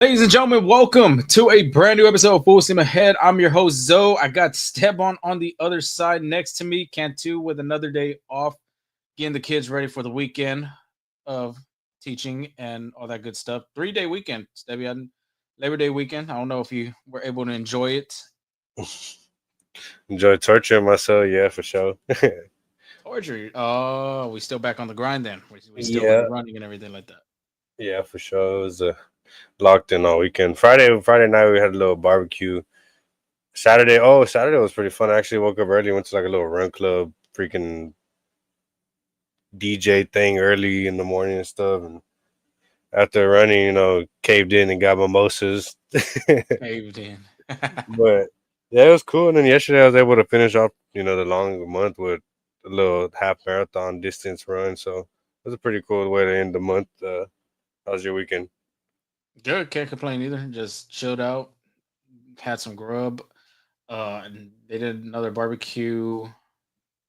Ladies and gentlemen, welcome to a brand new episode of Full Steam Ahead. I'm your host, Zoe. I got Steban on the other side next to me. Cantu with another day off, getting the kids ready for the weekend of teaching and all that good stuff. 3 day weekend, Steban. Labor Day weekend. I don't know if you were able to enjoy it. Enjoy torturing myself, yeah, for sure. Torture. Oh, we still back on the grind then. We still Yeah, running and everything like that. yeah, for sure. It was locked in all weekend. Friday night we had a little barbecue. Saturday was pretty fun. I actually woke up early, went to like a little run club, freaking DJ thing early in the morning and stuff. And after running, caved in and got mimosas. Caved in. But yeah, it was cool. And then yesterday I was able to finish off, the long month with a little half marathon distance run. So it was a pretty cool way to end the month. How was your weekend? Good. Can't complain either. Just chilled out, had some grub. And they did another barbecue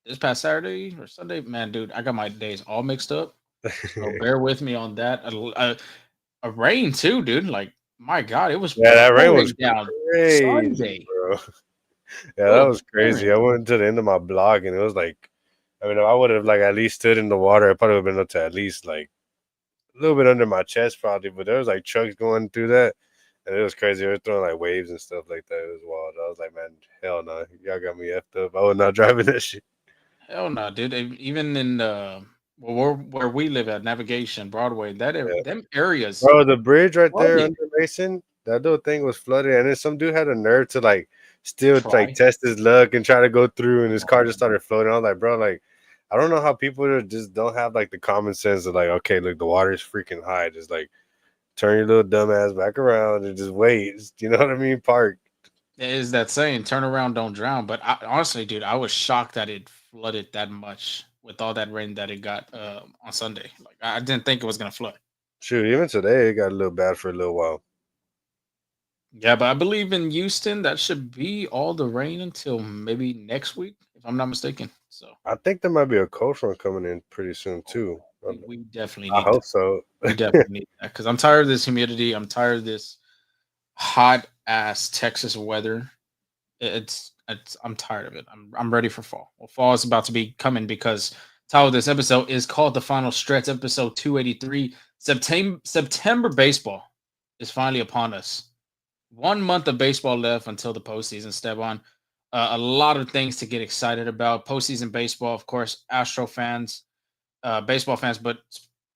this past Saturday or Sunday. Man, dude, I got my days all mixed up. So bear with me on that. A rain too, dude. Like my God, it was Yeah, that rain was pouring down crazy, Sunday. bro. It Yeah, that was was crazy. pouring. I went to the end of my block and it was like, I mean, if I would have like at least stood in the water, I probably would have been up to at least like a little bit under my chest, probably. But there was like trucks going through that, and it was crazy. They were throwing like waves and stuff like that. It was wild. I was like, man, hell no, y'all got me effed up. I was not driving that shit, Hell no, dude. Even in where we live at Navigation Broadway, yeah. them areas Bro, the bridge right there flooded. under Mason, that little thing was flooded, and then some dude had a nerve to like still like Try. test his luck and try to go through, and his car just started floating. I was like, bro, like I don't know how people just don't have like the common sense of like, okay, look, the water is freaking high, just like turn your little dumb ass back around and just wait. You know what I mean? Park. It is that saying, turn around, don't drown. But honestly, dude, I was shocked that it flooded that much with all that rain that it got on Sunday. Like I didn't think it was gonna flood. Shoot, even today it got a little bad for a little while. Yeah, but I believe in Houston that should be all the rain until maybe next week, if I'm not mistaken. So I think there might be a cold front coming in pretty soon too. we definitely I need that. hope so. We definitely need that because I'm tired of this humidity. I'm tired of this hot ass Texas weather. It's I'm tired of it. I'm ready for fall. Well, fall is about to be coming because title of this episode is called the final stretch, episode 283. September baseball is finally upon us. 1 month of baseball left until the postseason. Step on. A lot of things to get excited about. Postseason baseball, of course, Astro fans, baseball fans, but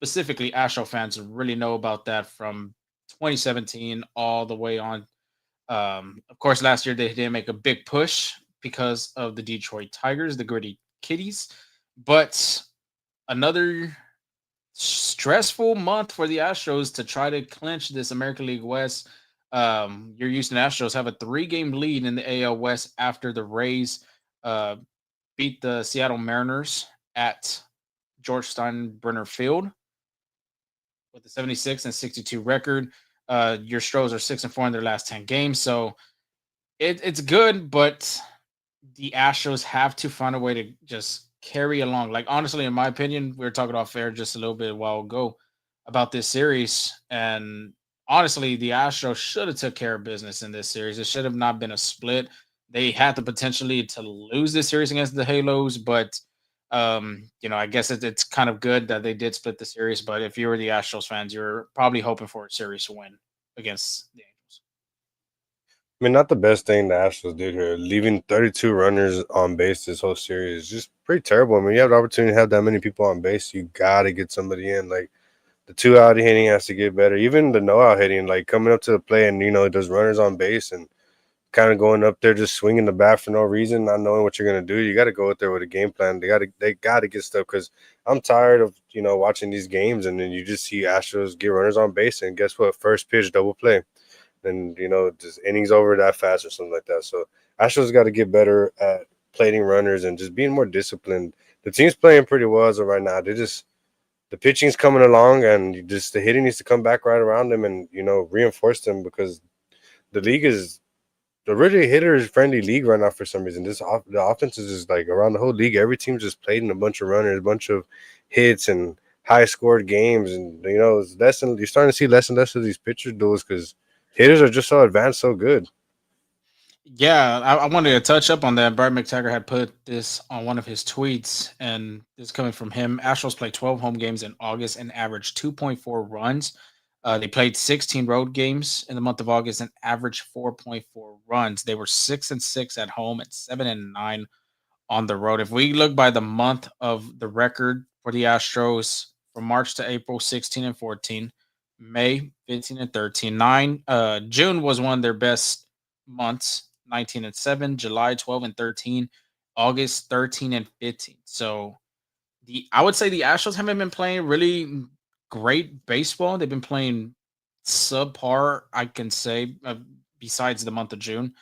specifically Astro fans really know about that from 2017 all the way on. Of course, last year they didn't make a big push because of the Detroit Tigers, the Gritty Kitties. But another stressful month for the Astros to try to clinch this American League West. Your Houston Astros have a 3 game lead in the AL West after the Rays uh, beat the Seattle Mariners at George Steinbrenner Field with a 76-62 record. Your Stros are 6-4 in their last 10 games, so it's good, but the Astros have to find a way to just carry along. Like honestly, in my opinion, we were talking off air just a little bit a while ago about this series, and honestly, the Astros should have took care of business in this series. It should have not been a split. They had the potentially to lose this series against the Halos, but I guess it's kind of good that they did split the series. But if you were the Astros fans, you're probably hoping for a series win against the Angels. I mean, not the best thing the Astros did here. Leaving 32 runners on base this whole series is just pretty terrible. I mean, you have the opportunity to have that many people on base. You got to get somebody in. Like, the 2 out hitting has to get better. Even the no out hitting, like coming up to the play and, there's runners on base and kind of going up there just swinging the bat for no reason, not knowing what you're going to do. You got to go out there with a game plan. They got to get stuff because I'm tired of, watching these games and then you just see Astros get runners on base and guess what? First pitch, double play and just innings over that fast or something like that. So Astros got to get better at plating runners and just being more disciplined. The team's playing pretty well as of right now. They just the pitching's coming along, and just the hitting needs to come back right around them and reinforce them because the league is a really hitters friendly league right now for some reason. The offense is just like around the whole league. Every team just played in a bunch of runners, a bunch of hits and high scored games, and it's less and you're starting to see less and less of these pitcher duels because hitters are just so advanced, so good. Yeah, I wanted to touch up on that. Brad McTaggart had put this on one of his tweets, and this is coming from him. Astros played 12 home games in August and averaged 2.4 runs. They played 16 road games in the month of August and averaged 4.4 runs. They were 6-6 at home and 7-9 on the road. If we look by the month of the record for the Astros from March to April, 16 and 14, May 15 and 13, June was one of their best months, 19 and 7, July 12 and 13, August 13 and 15. So the I would say the Astros haven't been playing really great baseball. They've been playing subpar, I can say, besides the month of June.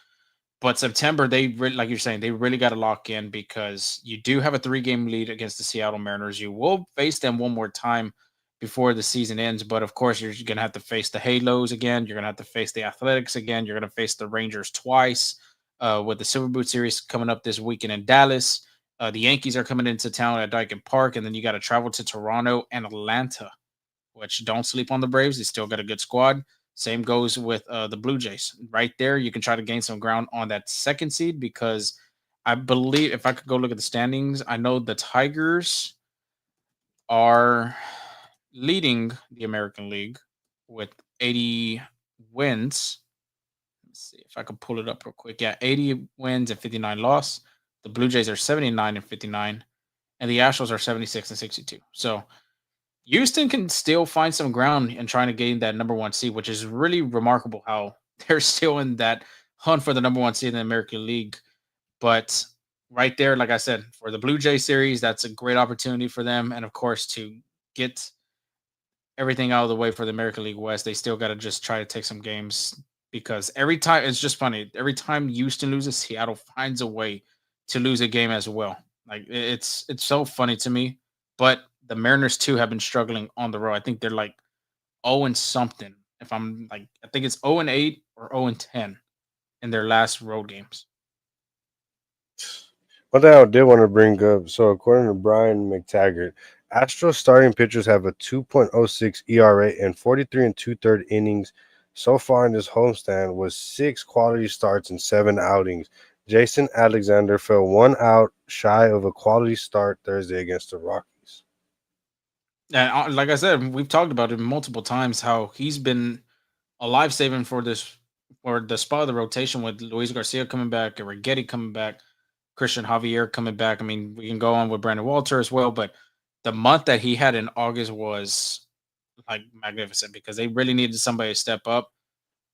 But September, they really, like you're saying, they really got to lock in because you do have a 3-game lead against the Seattle Mariners. You will face them one more time before the season ends. But of course, you're going to have to face the Halos again. You're going to have to face the Athletics again. You're going to face the Rangers twice with the Silver Boot Series coming up this weekend in Dallas. The Yankees are coming into town at Dyken Park, and then you got to travel to Toronto and Atlanta, which don't sleep on the Braves. They still got a good squad. Same goes with the Blue Jays. Right there, you can try to gain some ground on that second seed because I believe if I could go look at the standings, I know the Tigers are leading the American League with 80 wins. Let's see if I could pull it up real quick. Yeah, 80 wins and 59 loss. The Blue Jays are 79 and 59, and the Astros are 76 and 62. So Houston can still find some ground in trying to gain that number one seed, which is really remarkable how they're still in that hunt for the number one seed in the American League. But right there, like I said, for the Blue Jay series, that's a great opportunity for them. And of course, to get everything out of the way for the American League West, they still got to just try to take some games because every time it's just funny. Every time Houston loses, Seattle finds a way to lose a game as well. Like it's so funny to me. But the Mariners too have been struggling on the road. I think they're like 0 and something. If I'm like, I think it's 0 and 8 or 0 and 10 in their last road games. One thing I did want to bring up, so according to Brian McTaggart, Astros starting pitchers have a 2.06 ERA and 43 and two-third innings so far in this homestand with 6 quality starts and 7 outings. Jason Alexander fell 1 out shy of a quality start Thursday against the Rockies. And like I said, we've talked about it multiple times how he's been a life saving for this for the spot of the rotation with Luis Garcia coming back, Rigetti coming back, Christian Javier coming back. I mean, we can go on with Brandon Walter as well, but the month that he had in August was like magnificent because they really needed somebody to step up.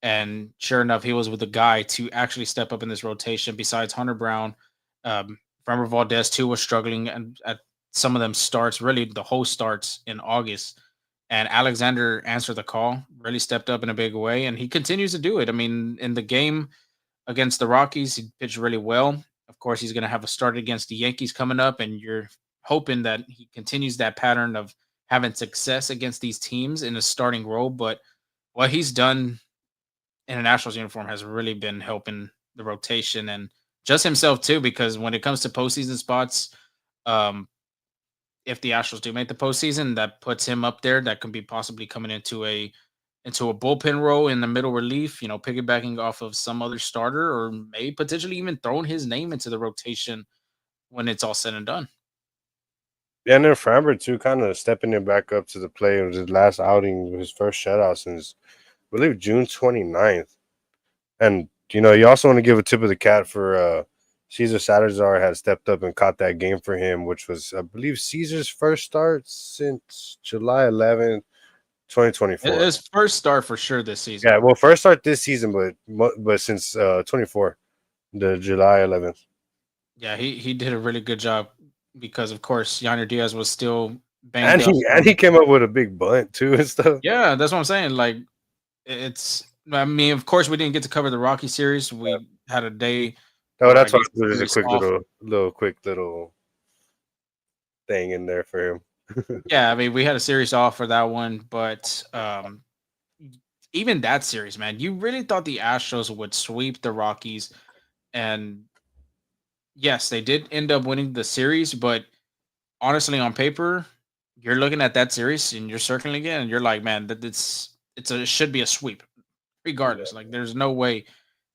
And sure enough, he was with the guy to actually step up in this rotation. Besides Hunter Brown, Framber Valdez too was struggling and at some of them starts, really the whole starts in August. And Alexander answered the call, really stepped up in a big way, and he continues to do it. I mean, in the game against the Rockies, he pitched really well. Of course, he's going to have a start against the Yankees coming up, and you're hoping that he continues that pattern of having success against these teams in a starting role. But what he's done in a Nationals uniform has really been helping the rotation and just himself too. Because when it comes to postseason spots, um, if the Astros do make the postseason, that puts him up there. That could be possibly coming into a bullpen role in the middle relief. You know, piggybacking off of some other starter, or maybe potentially even throwing his name into the rotation when it's all said and done. Yeah, and then Framber too, kind of stepping it back up to the plate with his last outing, his first shutout since I believe June 29th. And you also want to give a tip of the cat for Caesar Salazar had stepped up and caught that game for him, which was I believe Caesar's first start since July 11th, 2024. His first start for sure this season. Yeah, well, first start this season, but since 24, the July 11th. Yeah, he did a really good job because of course Yonder Diaz was still And banged up. he came up with a big bunt too and stuff. Yeah, that's what I'm saying. Like it's I mean, of course we didn't get to cover the Rocky series. Yeah. We had a day Oh, or I that's why guess there's a series quick off. little thing in there for him. Yeah, I mean we had a series off for that one, but even that series, man, you really thought the Astros would sweep the Rockies, and yes, they did end up winning the series, but honestly, on paper, you're looking at that series and you're circling again, and you're like, man, it should be a sweep. regardless. Like, there's no way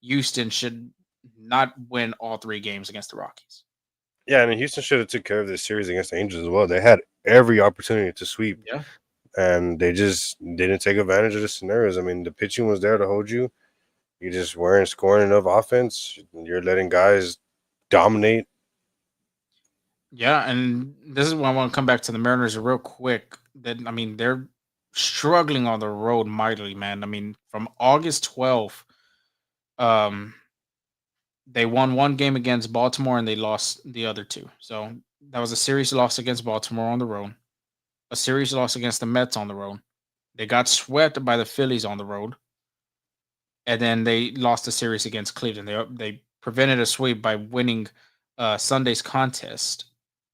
Houston should not win all 3 games against the Rockies. Yeah, and Houston should have took care of this series against the Angels as well. They had every opportunity to sweep, Yeah. and they just didn't take advantage of the scenarios. I mean, the pitching was there to hold you. You just weren't scoring enough offense. You're letting guys dominate. Yeah, and this is why I want to come back to the Mariners real quick. That I mean, they're struggling on the road mightily, man. I mean, from August 12th, um, they won 1 game against Baltimore and they lost the other 2. So that was a series loss against Baltimore on the road, a series loss against the Mets on the road. They got swept by the Phillies on the road, and then they lost the series against Cleveland. They prevented a sweep by winning Sunday's contest.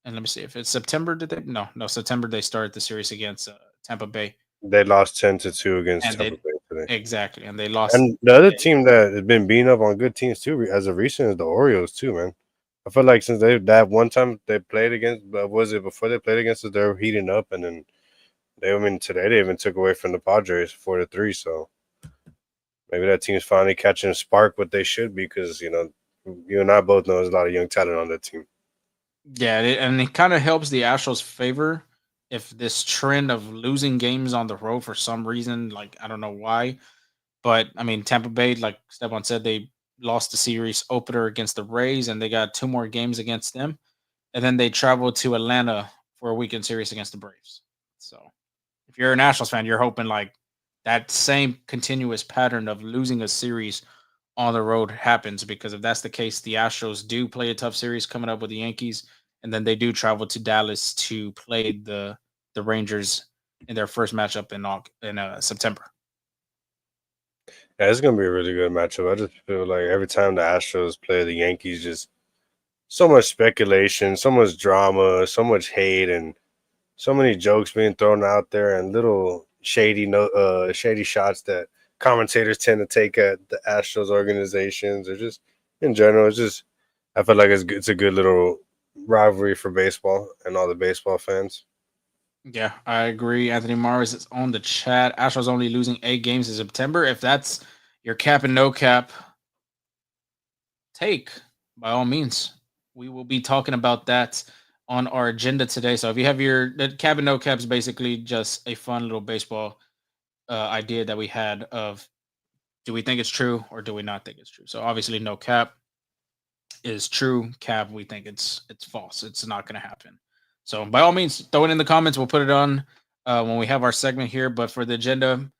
And let me see if it's September. Did they? No, September. They started the series against Tampa Bay, They lost 10-2 against and Tampa they Bay today. exactly, and they lost. And the other team that has been beating up on good teams too, as of recent, is the Orioles too, man. I feel like since they that one time they played against, but was it before they played against us? They're heating up, and then I mean, today they even took away from the Padres 4-3. So maybe that team's finally catching a spark what they should be, because you and I both know there's a lot of young talent on that team. Yeah, and it kind of helps the Astros' favor if this trend of losing games on the road for some reason, like I don't know why, but I mean Tampa Bay, like Stephon said, they lost the series opener against the Rays, and they got 2 more games against them, and then they traveled to Atlanta for a weekend series against the Braves. So if you're a Nationals fan, you're hoping like that same continuous pattern of losing a series on the road happens, because if that's the case, the Astros do play a tough series coming up with the Yankees, and then they do travel to Dallas to play the Rangers in their first matchup in September. Yeah, it's gonna be a really good matchup. I just feel like every time the Astros play the Yankees, just so much speculation, so much drama, so much hate, and so many jokes being thrown out there, and little shady shots that commentators tend to take at the Astros organizations, or just in general. It's just I feel like it's a good little rivalry for baseball and all the baseball fans. Yeah, I agree. Anthony Morris is on the chat. Astros only losing 8 games in September. If that's your cap and no cap take, by all means, we will be talking about that on our agenda today. So if you have the cap and no cap is basically just a fun little baseball idea that we had of, do we think it's true or do we not think it's true? So obviously no cap is true. Cap, we think it's false. It's not going to happen. So by all means, throw it in the comments. We'll put it on when we have our segment here. But for the agenda,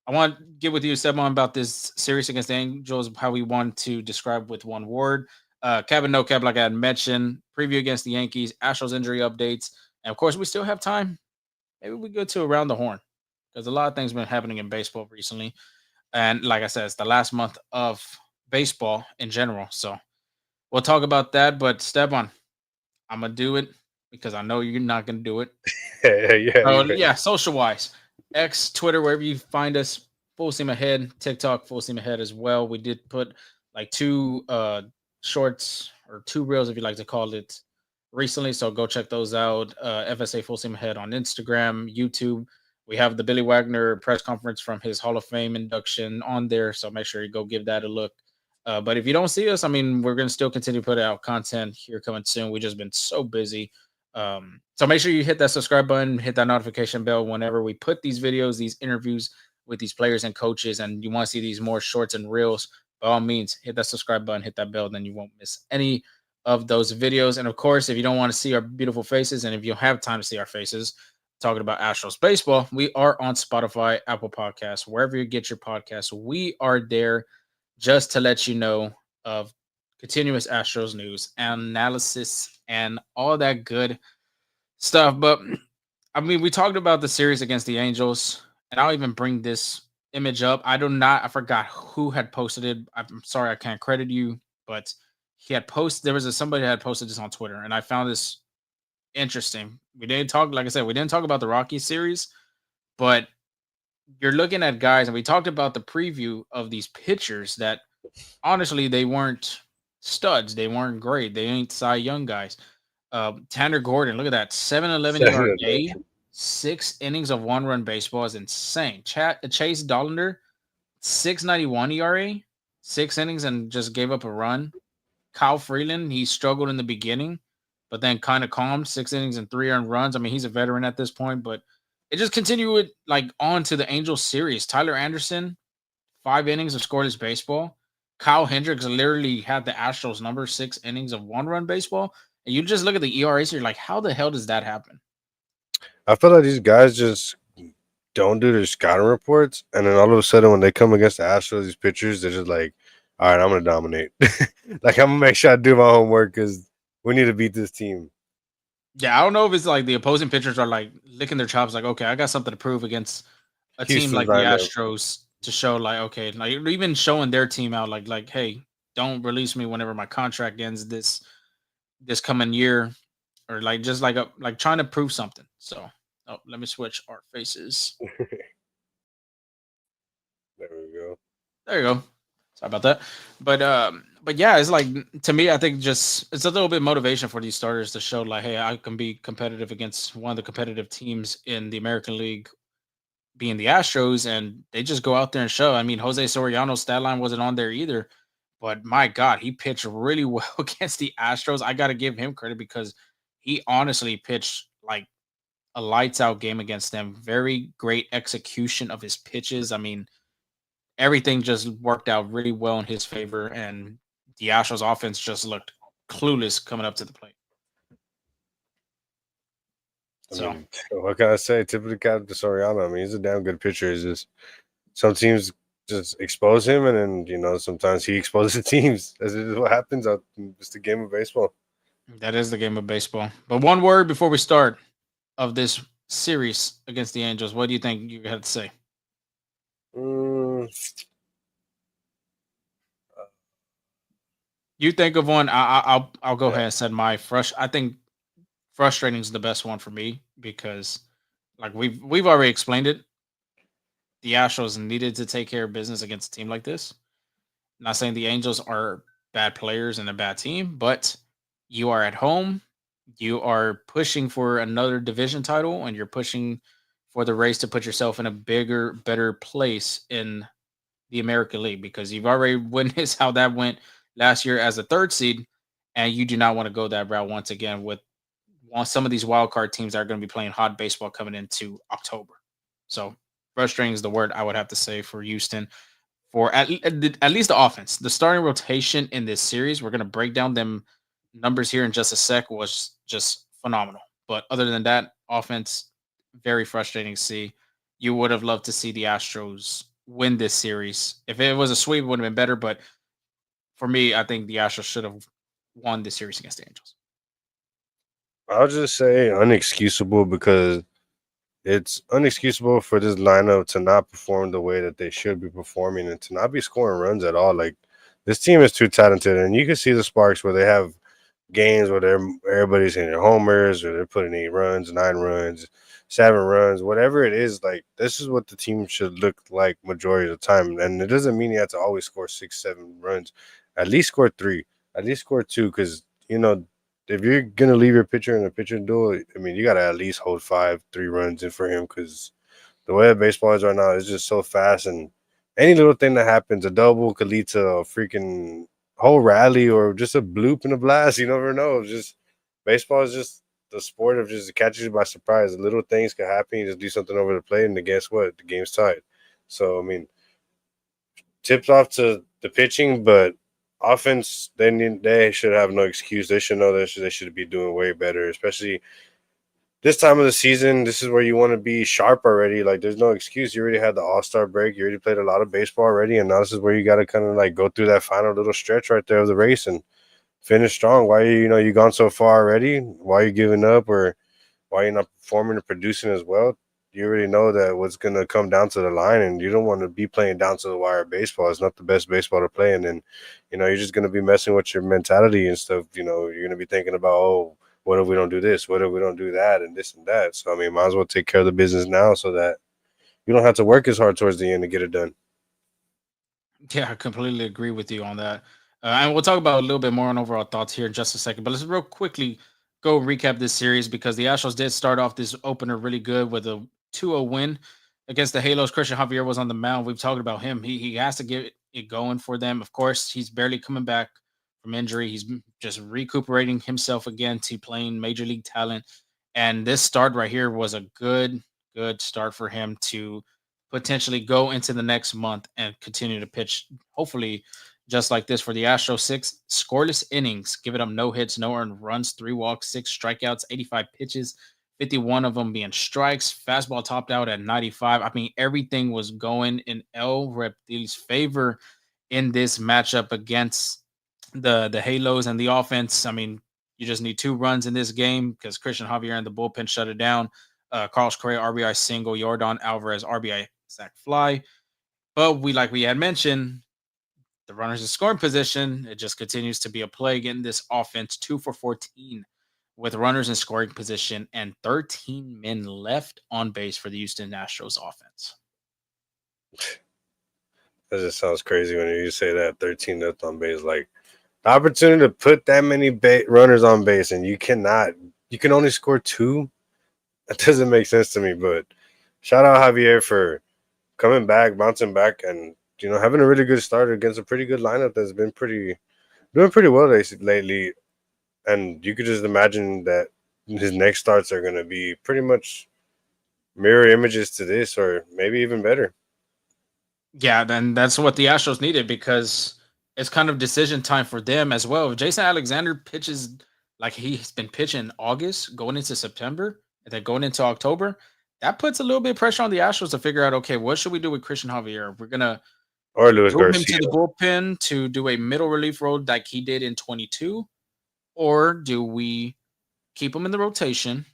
I want to get with you, Sebon, about this series against the Angels, how we want to describe with one word. Cap and no cap, like I had mentioned, preview against the Yankees, Astros injury updates, and of course, we still have time. Maybe we go to around the horn, because a lot of things been happening in baseball recently. And like I said, it's the last month of baseball in general. So we'll talk about that. But Steban, I'm gonna do it because I know you're not gonna do it. Yeah, So you bet. yeah, social wise, X, Twitter, wherever you find us, full steam ahead. TikTok, full steam ahead as well. We did put like 2 shorts or 2 reels, if you like to call it, recently. So go check those out. FSA full steam ahead on Instagram, YouTube. We have the Billy Wagner press conference from his Hall of Fame induction on there. So make sure you go give that a look. But if you don't see us, I mean, we're going to still continue to put out content here coming soon. We've just been so busy. So make sure you hit that subscribe button, hit that notification bell whenever we put these videos, these interviews with these players and coaches, and you want to see these more shorts and reels, by all means, hit that subscribe button, hit that bell, then you won't miss any of those videos. And of course, if you don't want to see our beautiful faces, and if you don't have time to see our faces, talking about Astros baseball, we are on Spotify, Apple Podcasts, wherever you get your podcasts. We are there just to let you know of continuous Astros news, analysis, and all that good stuff. But I mean, we talked about the series against the Angels, and I'll even bring this image up. I forgot who had posted it. I'm sorry, I can't credit you, but he had posted, somebody that had posted this on Twitter, and I found this interesting. We didn't talk, like I said, we didn't talk about the Rocky series, but you're looking at guys, and we talked about the preview of these pitchers that honestly they weren't studs, they weren't great, they ain't Cy Young guys. Tanner Gordon, look at that, 7-11 ERA, 6 innings of 1-run baseball is insane. Chase Dollander, 6.91 ERA, 6 innings, and just gave up a run. Kyle Freeland, he struggled in the beginning, but then kind of calmed, 6 innings and 3 earned runs. I mean, he's a veteran at this point, but it just continued like on to the Angels series. Tyler Anderson, 5 innings of scoreless baseball. Kyle Hendricks literally had the Astros number, 6 innings of 1 run baseball. And you just look at the ERAs, you're like, how the hell does that happen? I feel like these guys just don't do their scouting reports, and then all of a sudden, when they come against the Astros, these pitchers, they're just like, "All right, I'm gonna dominate. Like I'm gonna make sure I do my homework because we need to beat this team." Yeah, I don't know if it's like the opposing pitchers are like licking their chops, like, okay, I got something to prove against a team Houston's like the lineup. Astros to show, like, okay, like even showing their team out, like, hey, don't release me whenever my contract ends this coming year, or like just like trying to prove something. So, oh, let me switch our faces. There we go. There you go. Sorry about that. But yeah, it's like to me, I think just it's a little bit motivation for these starters to show like, hey, I can be competitive against one of the competitive teams in the American League, being the Astros, and they just go out there and show. I mean, Jose Soriano's stat line wasn't on there either, but my God, he pitched really well against the Astros. I got to give him credit because he honestly pitched like a lights out game against them. Very great execution of his pitches. I mean, everything just worked out really well in his favor, and the Astros offense just looked clueless coming up to the plate. I So mean, what can I say? Typically, Captain Soriano. I mean, he's a damn good pitcher. It's just some teams just expose him, and then sometimes he exposes the teams. That's just what happens. It's the game of baseball. that is the game of baseball. But one word before we start of this series against the Angels, what do you think you had to say? Mm, You think of one. I'll go yeah, ahead and set my fresh. I think frustrating is the best one for me because, like we've already explained it. The Astros needed to take care of business against a team like this. Not saying the Angels are bad players and a bad team, but you are at home. You are pushing for another division title, and you're pushing for the race to put yourself in a bigger, better place in the American League because you've already witnessed how that went last year as a third seed, and you do not want to go that route once again with some of these wild card teams that are going to be playing hot baseball coming into October. So frustrating is the word I would have to say for Houston for at least the offense. The starting rotation in this series, we're going to break down them numbers here in just a sec, was just phenomenal. But other than that, offense, very frustrating to see. You would have loved to see the Astros win this series. If it was a sweep, it would have been better. But for me, I think the Astros should have won this series against the Angels. I'll just say unexcusable because it's unexcusable for this lineup to not perform the way that they should be performing and to not be scoring runs at all. Like this team is too talented, and you can see the sparks where they have games where everybody's hitting homers or they're putting 8 runs, 9 runs, 7 runs, whatever it is. Like this is what the team should look like majority of the time, and it doesn't mean you have to always score 6, 7 runs. At least score 3, at least score 2, because if you're gonna leave your pitcher in a pitcher duel, I mean you gotta at least hold 5, 3 runs in for him because the way that baseball is right now is just so fast, and any little thing that happens, a double could lead to a freaking whole rally or just a bloop and a blast. You never know. Just baseball is just the sport of just catches you by surprise. Little things can happen. You just do something over the plate, and then guess what? The game's tied. So I mean, tips off to the pitching, but offense, they should have no excuse. They should know they should be doing way better, especially this time of the season. This is where you want to be sharp already. Like, there's no excuse. You already had the All-Star break. You already played a lot of baseball already, and now this is where you got to kind of like go through that final little stretch right there of the race and finish strong. Why you gone so far already? Why are you giving up, or why you're not performing and producing as well? You already know that what's gonna come down to the line, and you don't want to be playing down to the wire baseball. It's not the best baseball to play, and then you're just gonna be messing with your mentality and stuff. You're gonna be thinking about, oh, what if we don't do this? What if we don't do that? And this and that. So I mean, might as well take care of the business now so that you don't have to work as hard towards the end to get it done. Yeah, I completely agree with you on that. And we'll talk about a little bit more on overall thoughts here in just a second. But let's real quickly go recap this series because the Astros did start off this opener really good with a 2-0 win against the Halos, Christian Javier was on the mound. We've talked about him. He has to get it going for them. Of course, he's barely coming back from injury. He's just recuperating himself again to playing major league talent. And this start right here was a good start for him to potentially go into the next month and continue to pitch, hopefully, just like this for the Astros. 6 scoreless innings, giving up no hits, no earned runs, 3 walks, 6 strikeouts, 85 pitches, 51 of them being strikes. Fastball topped out at 95. I mean, everything was going in El Reptil's favor in this matchup against the Halos and the offense. I mean, you just need 2 runs in this game because Christian Javier and the bullpen shut it down. Carlos Correa RBI single, Jordan Alvarez RBI sac fly. But like we had mentioned, the runners in scoring position, it just continues to be a plague in this offense. 2 for 14 with runners in scoring position and 13 men left on base for the Houston Astros offense. That just sounds crazy when you say that 13 left on base. Like the opportunity to put that many runners on base and you can only score 2. That doesn't make sense to me. But shout out Javier for coming back, bouncing back, and having a really good start against a pretty good lineup that's been doing pretty well lately. And you could just imagine that his next starts are going to be pretty much mirror images to this, or maybe even better. Yeah, then that's what the Astros needed because it's kind of decision time for them as well. If Jason Alexander pitches like he's been pitching August, going into September, and then going into October, that puts a little bit of pressure on the Astros to figure out, okay, what should we do with Christian Javier? We're gonna Or Luis move him Garcia. to the bullpen to do a middle relief role like he did in 22, or do we keep him in the rotation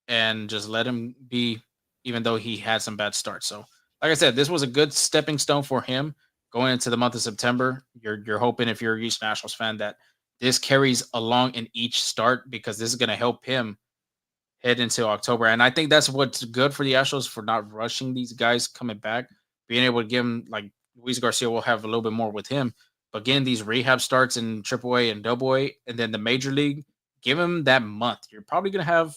and just let him be, even though he had some bad starts? So, like I said, this was a good stepping stone for him going into the month of September. You're hoping, if you're a Houston Nationals fan, that this carries along in each start because this is going to help him head into October. And I think that's what's good for the Astros for not rushing these guys coming back, being able to give him, like Luis Garcia will have a little bit more with him, but getting these rehab starts in AAA and AA, and then the major league, give him that month. You're probably going to have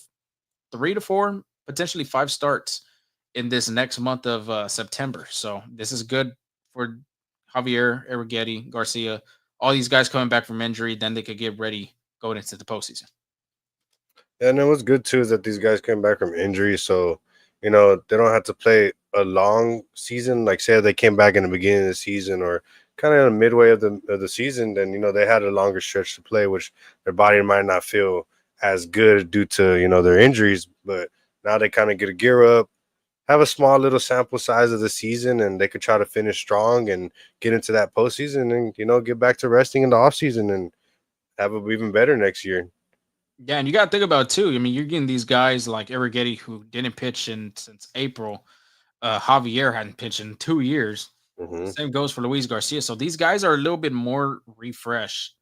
3 to 4, potentially 5 starts in this next month of September. So this is good for Javier, Arrighetti, Garcia, all these guys coming back from injury. Then they could get ready going into the postseason. And it was good too is that these guys came back from injury, so they don't have to play a long season. Like say they came back in the beginning of the season or kind of in the midway of the season, then they had a longer stretch to play, which their body might not feel as good due to their injuries. But now they kind of get a gear up, have a small little sample size of the season, and they could try to finish strong and get into that postseason, and get back to resting in the offseason and have it even better next year. Yeah, and you got to think about it too. I mean, you're getting these guys like Arrighetti who didn't pitch since April. Javier hadn't pitched in 2 years. Mm-hmm. Same goes for Luis Garcia. So these guys are a little bit more refreshed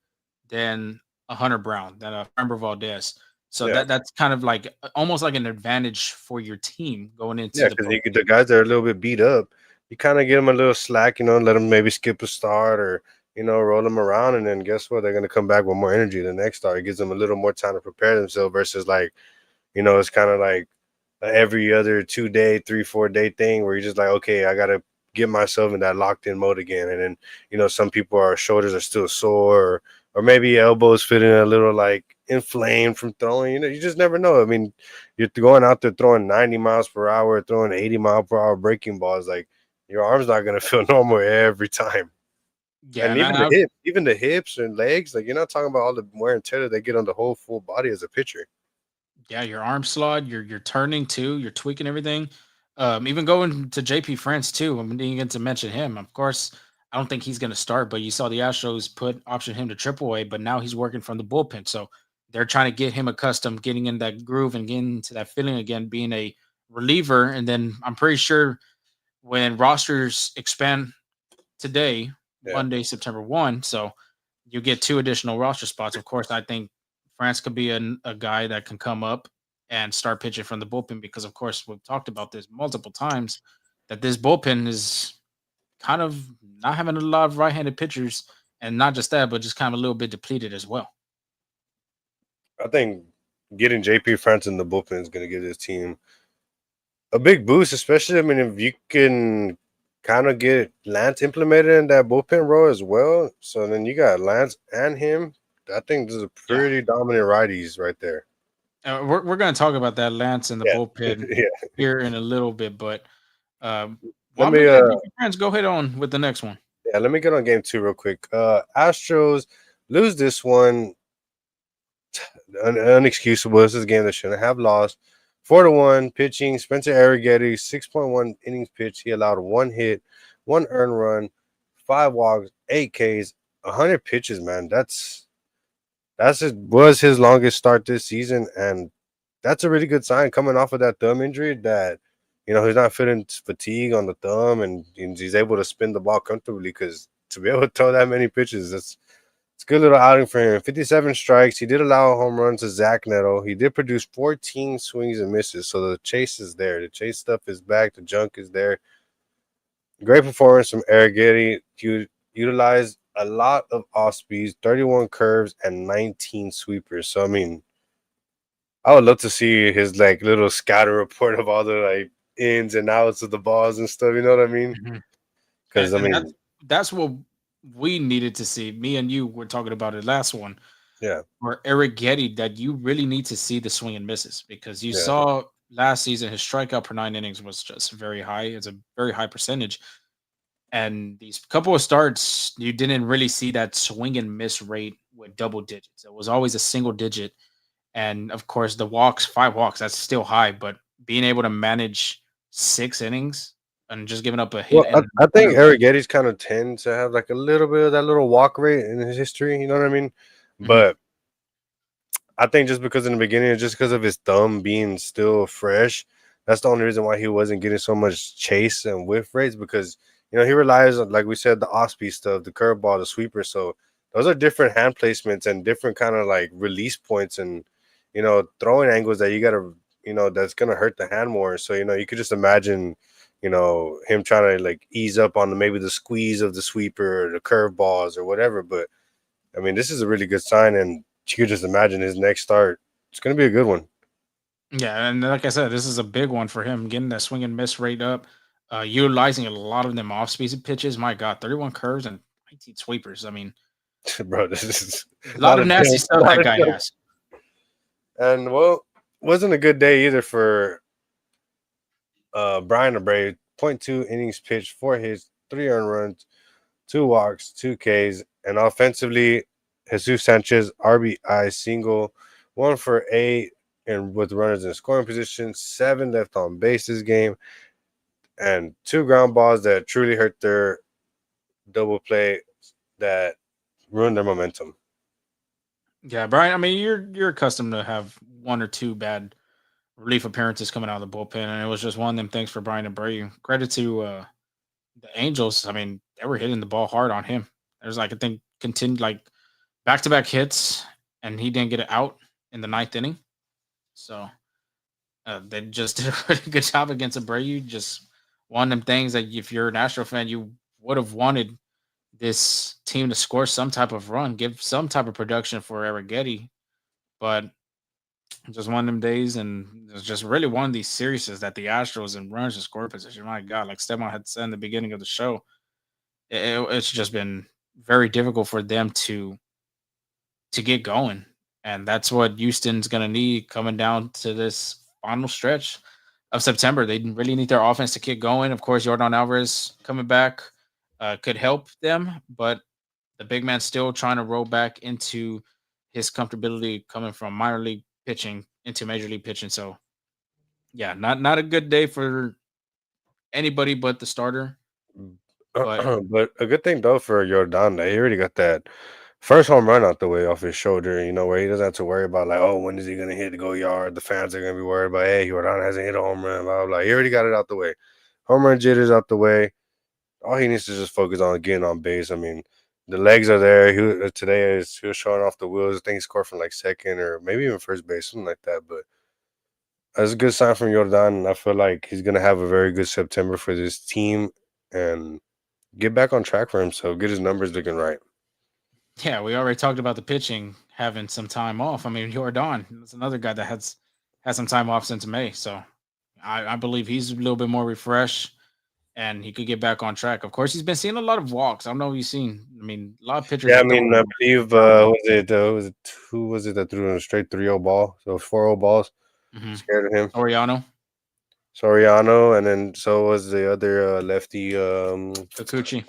than a Hunter Brown, than a Framber Valdez. So Yeah. that's kind of like almost like an advantage for your team going into Yeah, because the guys that are a little bit beat up, you kind of give them a little slack, let them maybe skip a start or, roll them around. And then guess what? They're going to come back with more energy the next start. It gives them a little more time to prepare themselves versus like, it's kind of like every other 2-day, 3-4 day thing where you're just like, okay, I got to get myself in that locked in mode again. And then, some people shoulders are still sore or maybe elbows feeling a little like inflamed from throwing. You just never know. I mean, you're going out there throwing 90 miles per hour, throwing 80-mile-per-hour breaking balls. Like your arm's not going to feel normal every time. Yeah, And even the hips and legs, like you're not talking about all the wear and tear that they get on the whole full body as a pitcher. yeah, your arm slot, you're turning too, you're tweaking everything. Even going to JP France too. I mean, you get to mention him. Of course, I don't think he's going to start, but you saw the Astros option him to AAA, but now he's working from the bullpen. So they're trying to get him accustomed, getting in that groove and getting into that feeling again, being a reliever. And then I'm pretty sure when rosters expand today, Yeah. Monday, September 1, so you get 2 additional roster spots. Of course, I think France could be a guy that can come up and start pitching from the bullpen because, of course, we've talked about this multiple times that this bullpen is kind of not having a lot of right-handed pitchers, and not just that, but just kind of a little bit depleted as well. I think getting JP France in the bullpen is going to give this team a big boost, especially. I mean, if you can kind of get Lance implemented in that bullpen role as well, so then you got Lance and him. I think this is a Yeah. pretty dominant righties right there. We're going to talk about that Lance and the Yeah, bullpen yeah. here in a little bit, but Let while I'm me looking at Yankee fans, go ahead on with the next one. yeah, let me get on game two real quick. Astros lose this one unexcusable. This is a game that shouldn't have lost. 4-1 pitching. Spencer Arrighetti, 6.1 innings pitched. He allowed one hit, one earned run, five walks, 8 Ks, 100 pitches. Man, was his longest start this season, and that's a really good sign coming off of that thumb injury. That he's not feeling fatigue on the thumb, and he's able to spin the ball comfortably. Because to be able to throw that many pitches, it's a good little outing for him. 57 strikes. He did allow a home run to Zach Neto. He did produce 14 swings and misses. So the chase is there. The chase stuff is back. The junk is there. Great performance from Arrighetti. Utilized a lot of off speeds, 31 curves, and 19 sweepers. So, I mean, I would love to see his like little scatter report of all the like ins and outs of the balls and stuff. You know what I mean? Mhm. Because, I And mean, that's what we needed to see. Me and you were talking about it last one, yeah, or Eric Getty, that you really need to see the swing and misses because you yeah. saw last season his strikeout per 9 innings was just very high. It's a very high percentage. And these couple of starts, you didn't really see that swing and miss rate with double digits. It was always a single digit. And of course, the walks, 5 walks, that's still high, but being able to manage 6 innings and just giving up a hit Well, I, and I one think Eric Getty's kind of tend to have like a little bit of that little walk rate in his history. You know what I mean? Mhm. But I think just because in the beginning, just because of his thumb being still fresh, that's the only reason why he wasn't getting so much chase and whiff rates because he relies on, like we said, the off speed stuff, the curveball, the sweeper. So those are different hand placements and different kind of like release points and throwing angles that you gotta that's gonna hurt the hand more. So you could just imagine him trying to like ease up on maybe the squeeze of the sweeper or the curveballs or whatever. But I mean, this is a really good sign, and you could just imagine his next start. It's going to be a good one. Yeah, and like I said, this is a big one for him, getting that swing and miss rate up, utilizing a lot of them off speed pitches. My God, 31 curves and 19 sweepers. I mean, Bro, this is a a lot lot of of nasty jokes. A stuff lot that of guy jokes. has. And well, wasn't a good day either for Brian Abreu. Point 0.2 innings pitched, 4 hits, 3 earned runs, 2 walks, 2 Ks, and offensively, Jesus Sanchez RBI single, 1 for 8, and with runners in scoring position, 7 left on base this game, and 2 ground balls that truly hurt their double play that ruined their momentum. Yeah, Brian. I mean, you're accustomed to have one or two bad relief appearances coming out of the bullpen, and it was just one of them things for Brian Abreu. Credit to the Angels. I mean, they were hitting the ball hard on him. There's like I think continued like back to back hits, and he didn't get it out in the ninth inning. So they just did a really good job against Abreu. Just one of them things that if you're an Astro fan, you would have wanted this team to score some type of run, give some type of production for Eric Getty. But just one of them days, and it's just really one of these series that the Astros in runs and score position. My God, like Stephon had said in the beginning of the show, it's just been very difficult for them to get going, and that's what Houston's going to need coming down to this final stretch of September. They really need their offense to get going. Of course, Jordan Alvarez coming back could help them, but the big man still trying to roll back into his comfortability coming from minor league pitching into major league pitching. So yeah, not a good day for anybody but the starter. But But a good thing though for Jordan that he already got that first home run out the way off his shoulder, where he doesn't have to worry about like, oh, when is he gonna hit the go yard? The fans are gonna be worried about, hey, Jordan hasn't hit a home run, blah blah blah. He already got it out the way. Home run jitters out the way. All he needs to just focus on getting on base. I mean, the legs are there. He was showing off the wheels. I think he scored from like second or maybe even first base, something like that. But that's a good sign from Jordan. I feel like he's gonna have a very good September for this team and get back on track for himself. Get his numbers looking right. yeah, we already talked about the pitching having some time off. I mean, Jordan, that's another guy that has had some time off since May. So I believe he's a little bit more refreshed and he could get back on track. Of course, he's been seeing a lot of walks. I don't know if you've seen. I mean, a lot of pitchers Yeah, are I mean, throwing I believe ground ball. was it who was it that threw a straight 3-0 ball? So 4-0 balls Mm-hmm. scared of him. Oriano, Soriano, and then so was the other lefty Kikuchi,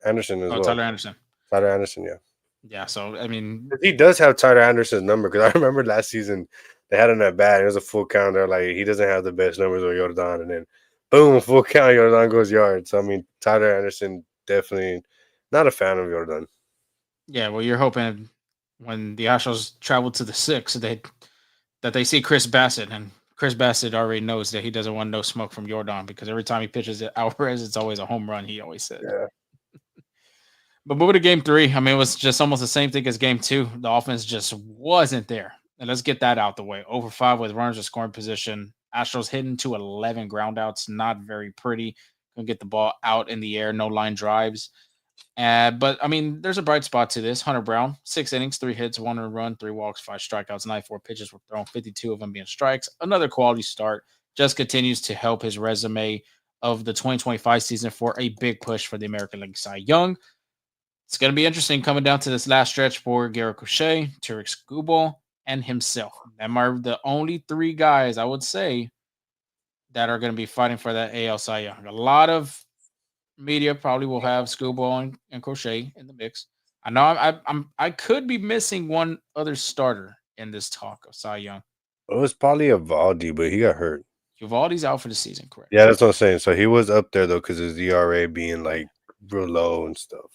Anderson as oh well. Tyler Anderson. Tyler Anderson, yeah. Yeah, so I mean, He does have Tyler Anderson's number because I remember last season they had him at bat. It was a full count. They're like, he doesn't have the best numbers of Jordan, and then boom, full count. Jordan goes yard. So I mean, Tyler Anderson definitely not a fan of Jordan. yeah. Well, you're hoping when the Astros travel to the six, that they see Chris Bassett, and Chris Bassett already knows that he doesn't want no smoke from Jordan because every time he pitches at Alvarez, it's always a home run. He always said. Yeah, But moving to game three, I mean, it was just almost the same thing as game two. The offense just wasn't there. And let's get that out the way. Over five with runners in scoring position. Astros hitting to 11 groundouts. Not very pretty. Couldn't get the ball out in the air. No line drives. But I mean, there's a bright spot to this. Hunter Brown, 6 innings, 3 hits, 1 run, 3 walks, 5 strikeouts, 94 pitches were thrown, 52 of them being strikes. Another quality start. Just continues to help his resume of the 2025 season for a big push for the American League Cy Young. It's going to be interesting coming down to this last stretch for Garrett Crochet, Tarek Skubal, and himself. Them are the only three guys I would say that are going to be fighting for that AL Cy Young. A lot of media probably will have Skubal and Crochet in the mix. I know I could be missing one other starter in this talk of Cy Young. it was probably a Valdi, but he got hurt. Uvalde's out for the season, correct? Yeah, that's what I'm saying. So he was up there though because his ERA being like real low and stuff.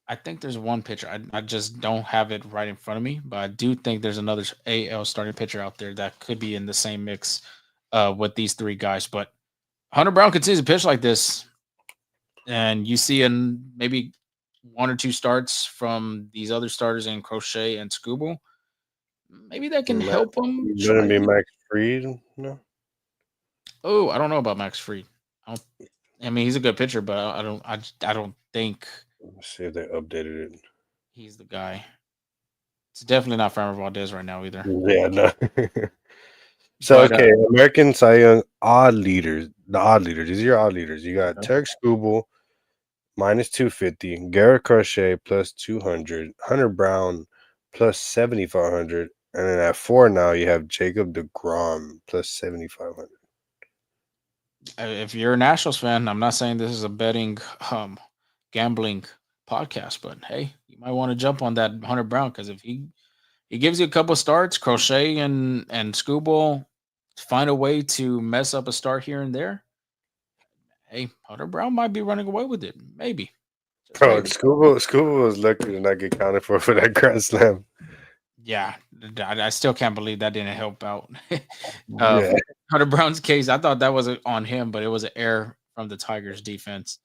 I think there's one pitcher. I just don't have it right in front of me, but I do think there's another AL starting pitcher out there that could be in the same mix with these three guys. But Hunter Brown continues to pitch like this, and you see in maybe one or two starts from these other starters in Crochet and Scooble. Maybe that can help him. Wouldn't be Max Fried, no. Oh, I don't know about Max Fried. I mean, he's a good pitcher, but I don't think Let's see if they updated it. he's the guy. It's definitely not Framber Valdez right now either. Yeah, no. So But okay, American Cy Young odd leaders. The odd leaders. These are your odd leaders. You got okay. Tarek Skubal minus 250, Garrett Crochet plus 200, Hunter Brown plus 7,500, and then at 4 now you have Jacob DeGrom plus 7,500. If you're a Nationals fan, I'm not saying this is a betting, gambling podcast, but hey, you might want to jump on that Hunter Brown because if he gives you a couple of starts, Crochet and Scooble find a way to mess up a start here and there. Hey, Hunter Brown might be running away with it. Maybe. Just Bro, maybe. Skubal was lucky to not get counted for that grand slam. Yeah, I still can't believe that didn't help out. Yeah. Hunter Brown's case, I thought that was on him, but it was an error from the Tigers defense.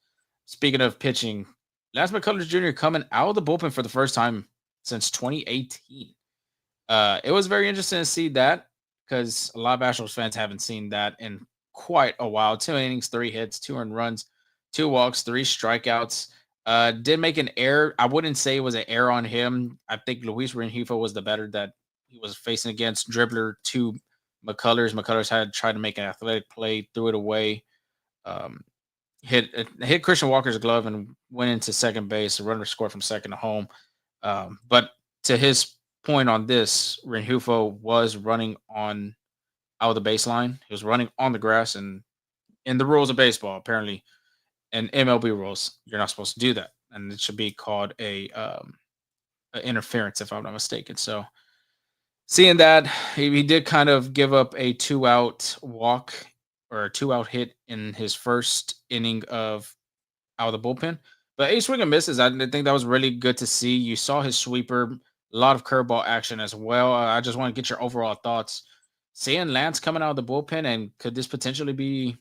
Speaking of pitching, Lance McCullers Jr. coming out of the bullpen for the first time since 2018. It was very interesting to see that because a lot of Astros fans haven't seen that in quite a while. 2 innings, 3 hits, 2 earned runs, 2 walks, 3 strikeouts. Did make an error. I wouldn't say it was an error on him. I think Luis Rengifo was the better that he was facing against. Dribbler to McCullers. McCullers had tried to make an athletic play, threw it away. Um, hit Christian Walker's glove and went into second base. The runner scored from second to home. But to his point on this, Rengifo was running on out of the baseline. He was running on the grass, and in the rules of baseball, apparently, and MLB rules, you're not supposed to do that, and it should be called a interference if I'm not mistaken. So, seeing that he did kind of give up a 2-out walk or a 2-out hit in his first inning of out of the bullpen, but 8 swing and misses. I think that was really good to see. You saw his sweeper, a lot of curveball action as well. I just want to get your overall thoughts. Seeing Lance coming out of the bullpen, and could this potentially be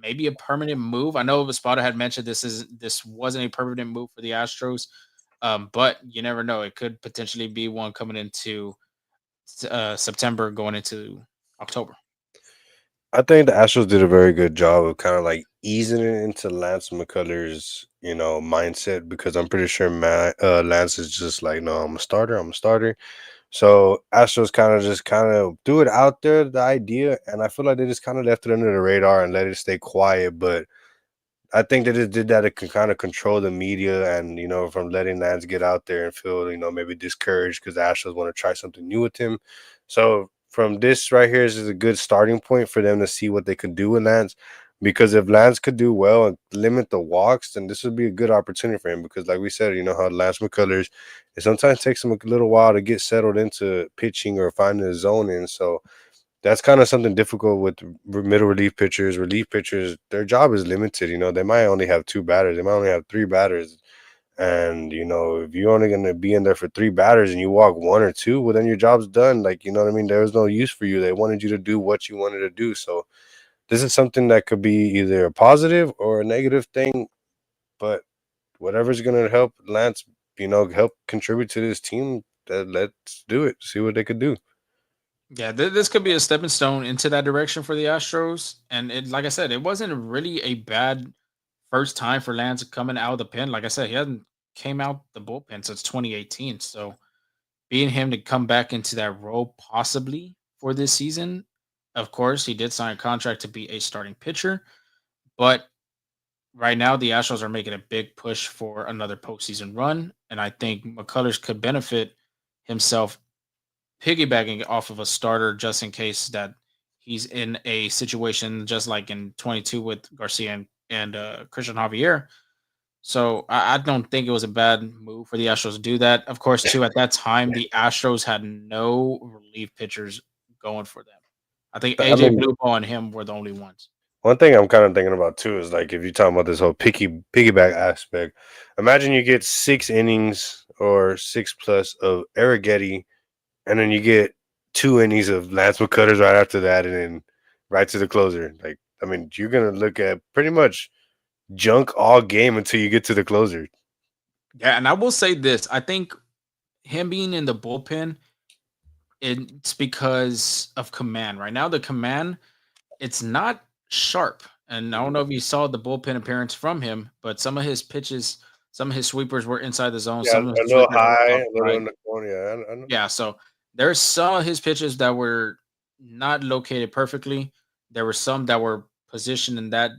maybe a permanent move? I know Espada had mentioned this wasn't a permanent move for the Astros, but you never know. It could potentially be one coming into September, going into October. I think the Astros did a very good job of kind of like easing it into Lance McCullers, mindset because I'm pretty sure Lance is just like, no, I'm a starter. So Astros kind of threw it out there, the idea, and I feel like they just kind of left it under the radar and let it stay quiet. But I think they just did that to kind of control the media and, from letting Lance get out there and feel, maybe discouraged because the Astros want to try something new with him. So from this right here is a good starting point for them to see what they can do with Lance. Because if Lance could do well and limit the walks, then this would be a good opportunity for him. Because like we said, how Lance McCullers, it sometimes takes him a little while to get settled into pitching or finding his zone in. So that's kind of something difficult with middle relief pitchers. Relief pitchers, their job is limited. They might only have two batters. They might only have three batters. And, if you're only going to be in there for three batters and you walk one or two, well, then your job's done. Like, you know what I mean? There was no use for you. They wanted you to do what you wanted to do. So this is something that could be either a positive or a negative thing. But whatever's going to help Lance, help contribute to this team, let's do it. See what they could do. Yeah, this could be a stepping stone into that direction for the Astros. And like I said, it wasn't really a bad first time for Lance coming out of the pen. Like I said, he hasn't came out the bullpen since 2018. So being him to come back into that role possibly for this season, of course, he did sign a contract to be a starting pitcher. But right now, the Astros are making a big push for another postseason run. And I think McCullers could benefit himself piggybacking off of a starter just in case that he's in a situation just like in 22 with Garcia and Christian Javier. So I don't think it was a bad move for the Astros to do that. Of course, too, at that time, the Astros had no relief pitchers going for them. I think I AJ mean, Blueball and him were the only ones. one thing I'm kind of thinking about too is like if you're talking about this whole piggyback aspect, imagine you get 6 innings or six plus of Arrighetti, and then you get 2 innings of Lance McCullers right after that, and then right to the closer. Like, I mean, you're gonna look at pretty much junk all game until you get to the closer. Yeah, and I will say this: I think him being in the bullpen, it's because of command. Right now, the command it's not sharp. And I don't know if you saw the bullpen appearance from him, but some of his pitches, some of his sweepers were inside the zone. Yeah, Some of a his little sweepers were high, a little outside. in the corner. Yeah, I know. Yeah, so there's some of his pitches that were not located perfectly. There were some that were positioned in that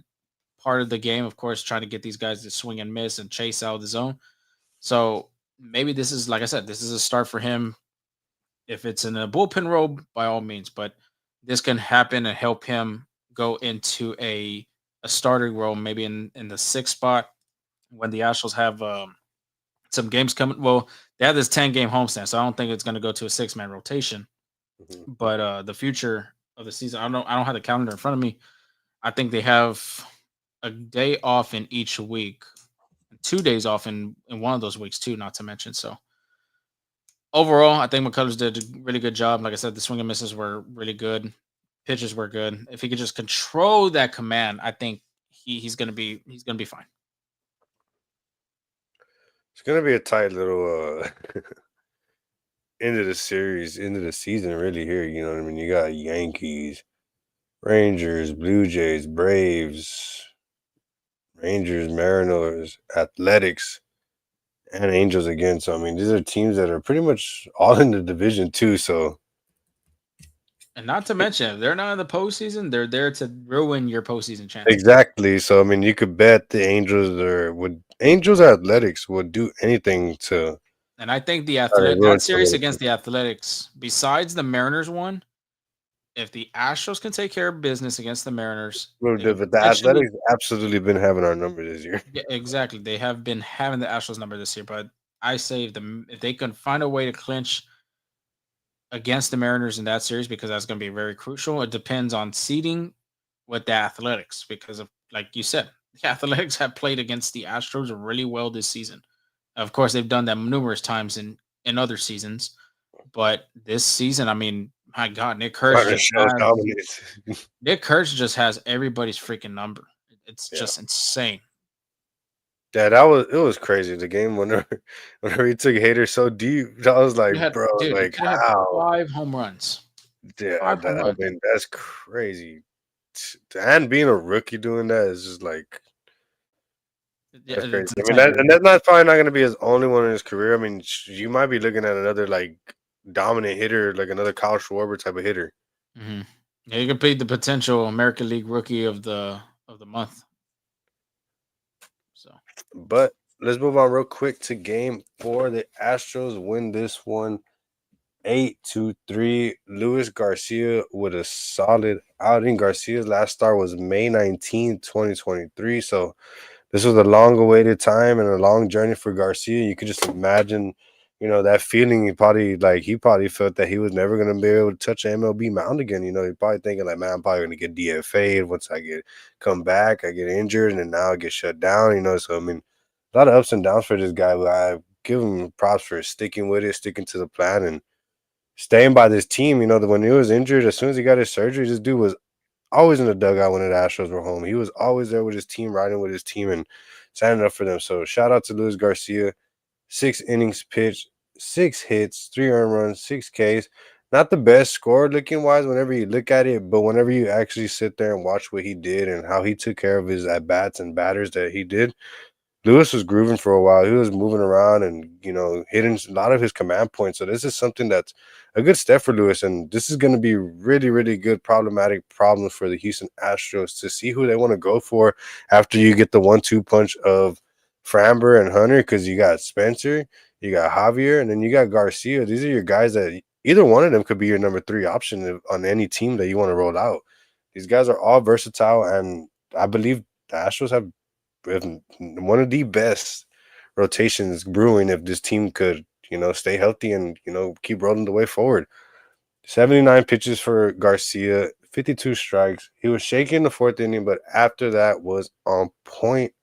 part of the game, of course, trying to get these guys to swing and miss and chase out of the zone. So maybe this is, like I said, this is a start for him. If it's in a bullpen role, by all means, but this can happen and help him go into a starting role, maybe in the sixth spot when the Astros have some games coming. Well, they have this 10-game homestand, so I don't think it's going to go to a 6-man rotation. Mhm. But the future of the season, I don't have the calendar in front of me. I think they have a day off in each week, 2 days off in one of those weeks too. Not to mention, so overall, I think McCullers did a really good job. Like I said, the swing and misses were really good. Pitches were good. If he could just control that command, I think he's gonna be fine. It's gonna be a tight little end of the series, end of the season, really. Here, you know what I mean. You got Yankees, Rangers, Blue Jays, Braves, Rangers, Mariners, Athletics, and Angels again. So I mean, these are teams that are pretty much all in the division too. So And not to mention, if they're not in the postseason, they're there to ruin your postseason chances. exactly. So I mean, you could bet the Angels or Athletics would do anything to And I think the try to athletic ruin that some of series the against the Athletics, besides the Mariners one, if the Astros can take care of business against the Mariners, Well, they could but the potentially. Athletics absolutely been having our number this year. Yeah, exactly. They have been having the Astros number this year, but I say if they can find a way to clinch against the Mariners in that series, because that's going to be very crucial. It depends on seeding with the Athletics because of, like you said, the Athletics have played against the Astros really well this season. Of course, they've done that numerous times in other seasons, but this season, I mean, my God, Trying to show dominance. Nick Kurtz just has everybody's freaking number. It's Yeah. just insane. Yeah, it was crazy. The game whenever he took Hater so deep, I was like, bro, Dude, he like could have had how? 5 home runs. Yeah, 5 home runs. I mean that's crazy. And being a rookie doing that is just like Yeah, that's crazy. it's I mean insane. and that's not probably not going to be his only one in his career. I mean, you might be looking at another like dominant hitter, like another Kyle Schwarber type of hitter. Hmm. Yeah, you could be the potential American League Rookie of the month. So But let's move on real quick to game four. The Astros win this one 8-3. Luis Garcia with a solid outing. Garcia's last start was May 19th, 2023. So this was a long awaited time and a long journey for Garcia. You could just imagine, that feeling. He probably felt that he was never gonna be able to touch an MLB mound again. He probably thinking like, man, I'm probably gonna get DFA'd once I come back, I get injured, and then now I get shut down. So I mean, a lot of ups and downs for this guy, but I give him props for sticking with it, sticking to the plan, and staying by this team. When he was injured, as soon as he got his surgery, this dude was always in the dugout when the Astros were home. He was always there with his team, riding with his team, and standing up for them. So shout out to Luis Garcia. 6 innings pitched, 6 hits, 3 earned runs, 6 Ks. Not the best score looking wise whenever you look at it, but whenever you actually sit there and watch what he did and how he took care of his at bats and batters that he did, Lewis was grooving for a while. He was moving around and hitting a lot of his command points. So this is something that's a good step for Lewis, and this is going to be really, really good problematic problems for the Houston Astros to see who they want to go for after you get the 1-2 punch of Framber and Hunter, because you got Spencer, you got Javier, and then you got Garcia. These are your guys that either one of them could be your number 3 option on any team that you want to roll out. These guys are all versatile, and I believe the Astros have with one of the best rotations brewing if this team could, stay healthy and, keep rolling the way forward. 79 pitches for Garcia, 52 strikes. He was shaky in the 4th inning, but after that was on point.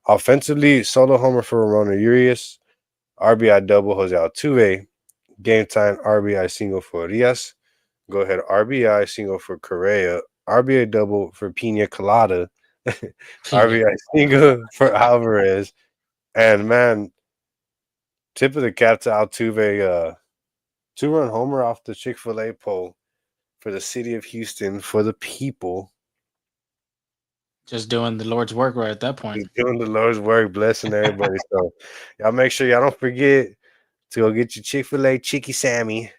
Offensively, solo homer for Ramon Urias, RBI double Jose Altuve, game time RBI single for Rios, go ahead RBI single for Correa, RBI double for Pina Colada, Pina. RBI single for Alvarez, and man, tip of the cap to Altuve, 2-run homer off the Chick-fil-A pole for the city of Houston, for the people. Just doing the Lord's work right at that point. He's doing the Lord's work, blessing everybody. So y'all make sure y'all don't forget to go get your Chick-fil-A Chicky Sammy.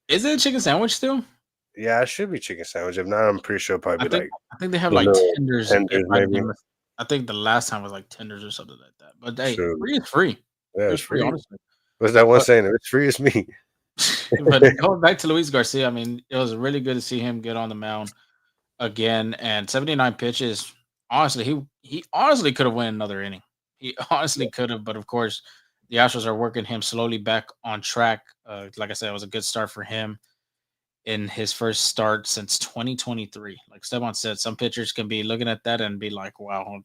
Is it a chicken sandwich still? Yeah, it should be chicken sandwich. If not, I'm pretty sure it'll I probably be think like I think they have the like little tenders. If tenders, maybe. I think the last time was like tenders or something like that. But hey, Sure. free is free. Yeah, Free it's is free, free. honestly. What's that one But saying? If it's free, it's me. but going back to Luis Garcia, I mean, it was really good to see him get on the mound again. And 79 pitches. Honestly, he honestly could have won another inning. He honestly could have, but of course, the Astros are working him slowly back on track. Like I said, it was a good start for him in his first start since 2023. Like Steban said, some pitchers can be looking at that and be like, "Wow,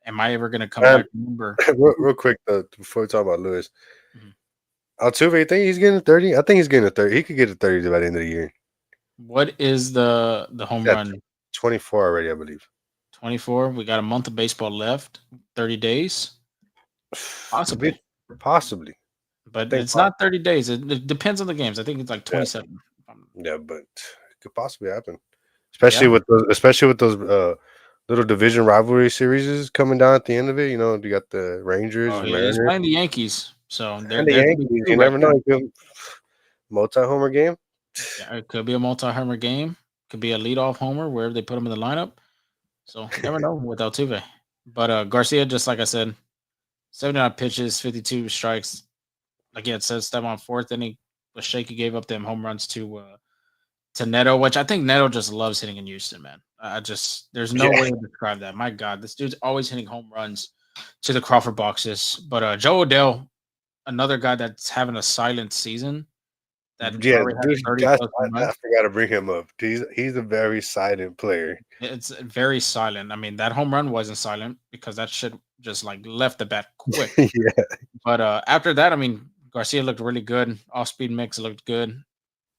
am I ever going to come Man, back?" Remember, real quick though, before we talk about Lewis, Mhm. Altuve, you think he's getting a 30? I think he's getting a 30. He could get a 30 by the end of the year. What is the home Yeah, run? 24 already, I believe. 24. We got a month of baseball left. 30 days, Could be, possibly, possibly. I but think, it's not 30 days. It depends on the games. I think it's like yeah, 27. yeah, but it could possibly happen, Yeah. especially with those little division rivalry series coming down at the end of it. You got the Rangers Oh, and he's Mariners playing the Yankees, so and the there could be Yankees. two You right never there. know. Multi-homer game. Yeah, it could be a multi-homer game. Could be a leadoff homer wherever they put him in the lineup. So you never know with Altuve. But Garcia, just like I said, 79 pitches, 52 strikes. Like it says, step on 4th inning. Was shaky, gave up them home runs to Neto, which I think Neto just loves hitting in Houston, man. I just there's no Yeah, way to describe that. My God, this dude's always hitting home runs to the Crawford boxes. But Joe Odell, another guy that's having a silent season that yeah, already had dude. 30 Gosh, plus home I runs. forgot to bring him up. He's a very silent player. It's very silent. I mean, that home run wasn't silent because that shit just like left the bat quick. Yeah, But after that, I mean, Garcia looked really good. Off speed mix looked good.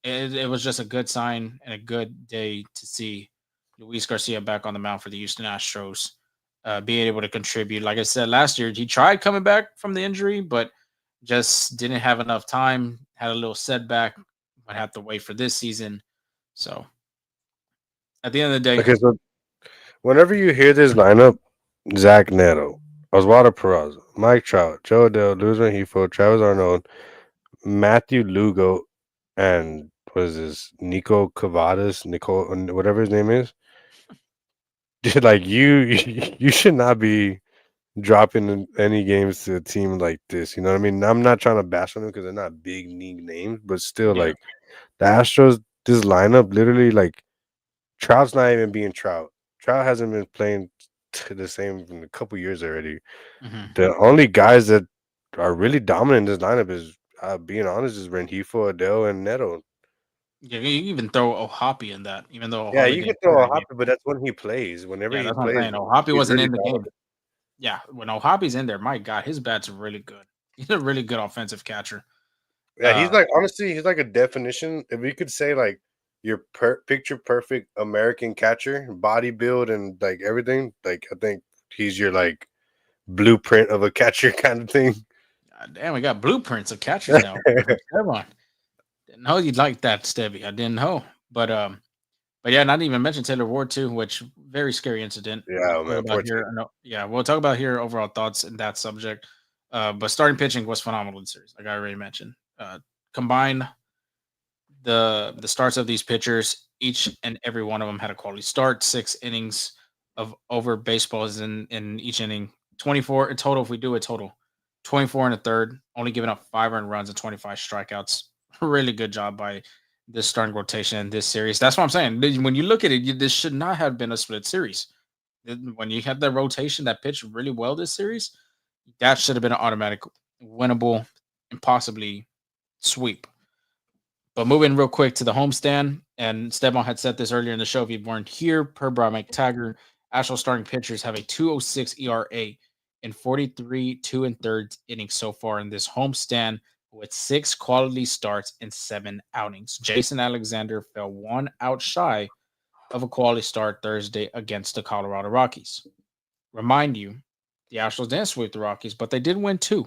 It was just a good sign and a good day to see Luis Garcia back on the mound for the Houston Astros, being able to contribute. Like I said last year, he tried coming back from the injury, but just didn't have enough time. Had a little setback. Might have to wait for this season. So at the end of the day, okay, so whenever you hear this lineup, Zach Neto, Oswaldo Peraza, Mike Trout, Joe Adele, Luz Renjifo, Travis Arnold, Matthew Lugo, and what is this? Nico Cavadas, whatever his name is. Dude, like you should not be dropping any games to a team like this. You know what I mean? I'm not trying to bash on them because they're not big league names, but still, Yeah. like the Astros, this lineup literally like Trout's not even being Trout. Trout hasn't been playing the same in a couple years already. Hmm. The only guys that are really dominant in this lineup is, being honest, is Rengifo, Adele, and Neto. Yeah, you even throw Ohapi in that, even though Yeah, Ohapi you didn't could play throw a that game. Hoppy, but that's when he plays. Whenever Yeah, he that's what I'm plays, saying. Ohapi he's wasn't really in the game. dominant. Yeah, when Ohapi's in there, my God, his bat's really good. He's a really good offensive catcher. Yeah, he's Uh, like honestly, he's like a definition. If you could say like your picture perfect American catcher, body build and like everything, like I think he's your like blueprint of a catcher kind of thing. God damn, we got blueprints of catchers now. Come on, didn't know you'd like that, Stevie. I didn't know, but yeah, not even mention Taylor Ward too, which very scary incident. Yeah, oh, Talk man, about poor here. Taylor. No, yeah, we'll talk about here overall thoughts in that subject. But starting pitching was phenomenal in the series, like I already mentioned. Combine the starts of these pitchers, each and every one of them had a quality start. 6 innings of over baseballs in each inning. 24 in total. If we do a total, 24 in a third, only giving up 5 earned runs and 25 strikeouts. Really good job by this starting rotation in this series. That's what I'm saying. When you look at it, this should not have been a split series. When you had the rotation that pitched really well this series, that should have been an automatic winnable and possibly sweep. But moving real quick to the homestand, and Steban had said this earlier in the show. If you weren't here, per Brian McTaggart, Astros starting pitchers have a 2.06 ERA in 43 2 and thirds innings so far in this homestand, with 6 quality starts and 7 outings. Jason Alexander fell 1 out shy of a quality start Thursday against the Colorado Rockies. Remind you, the Astros didn't sweep the Rockies, but they did win 2.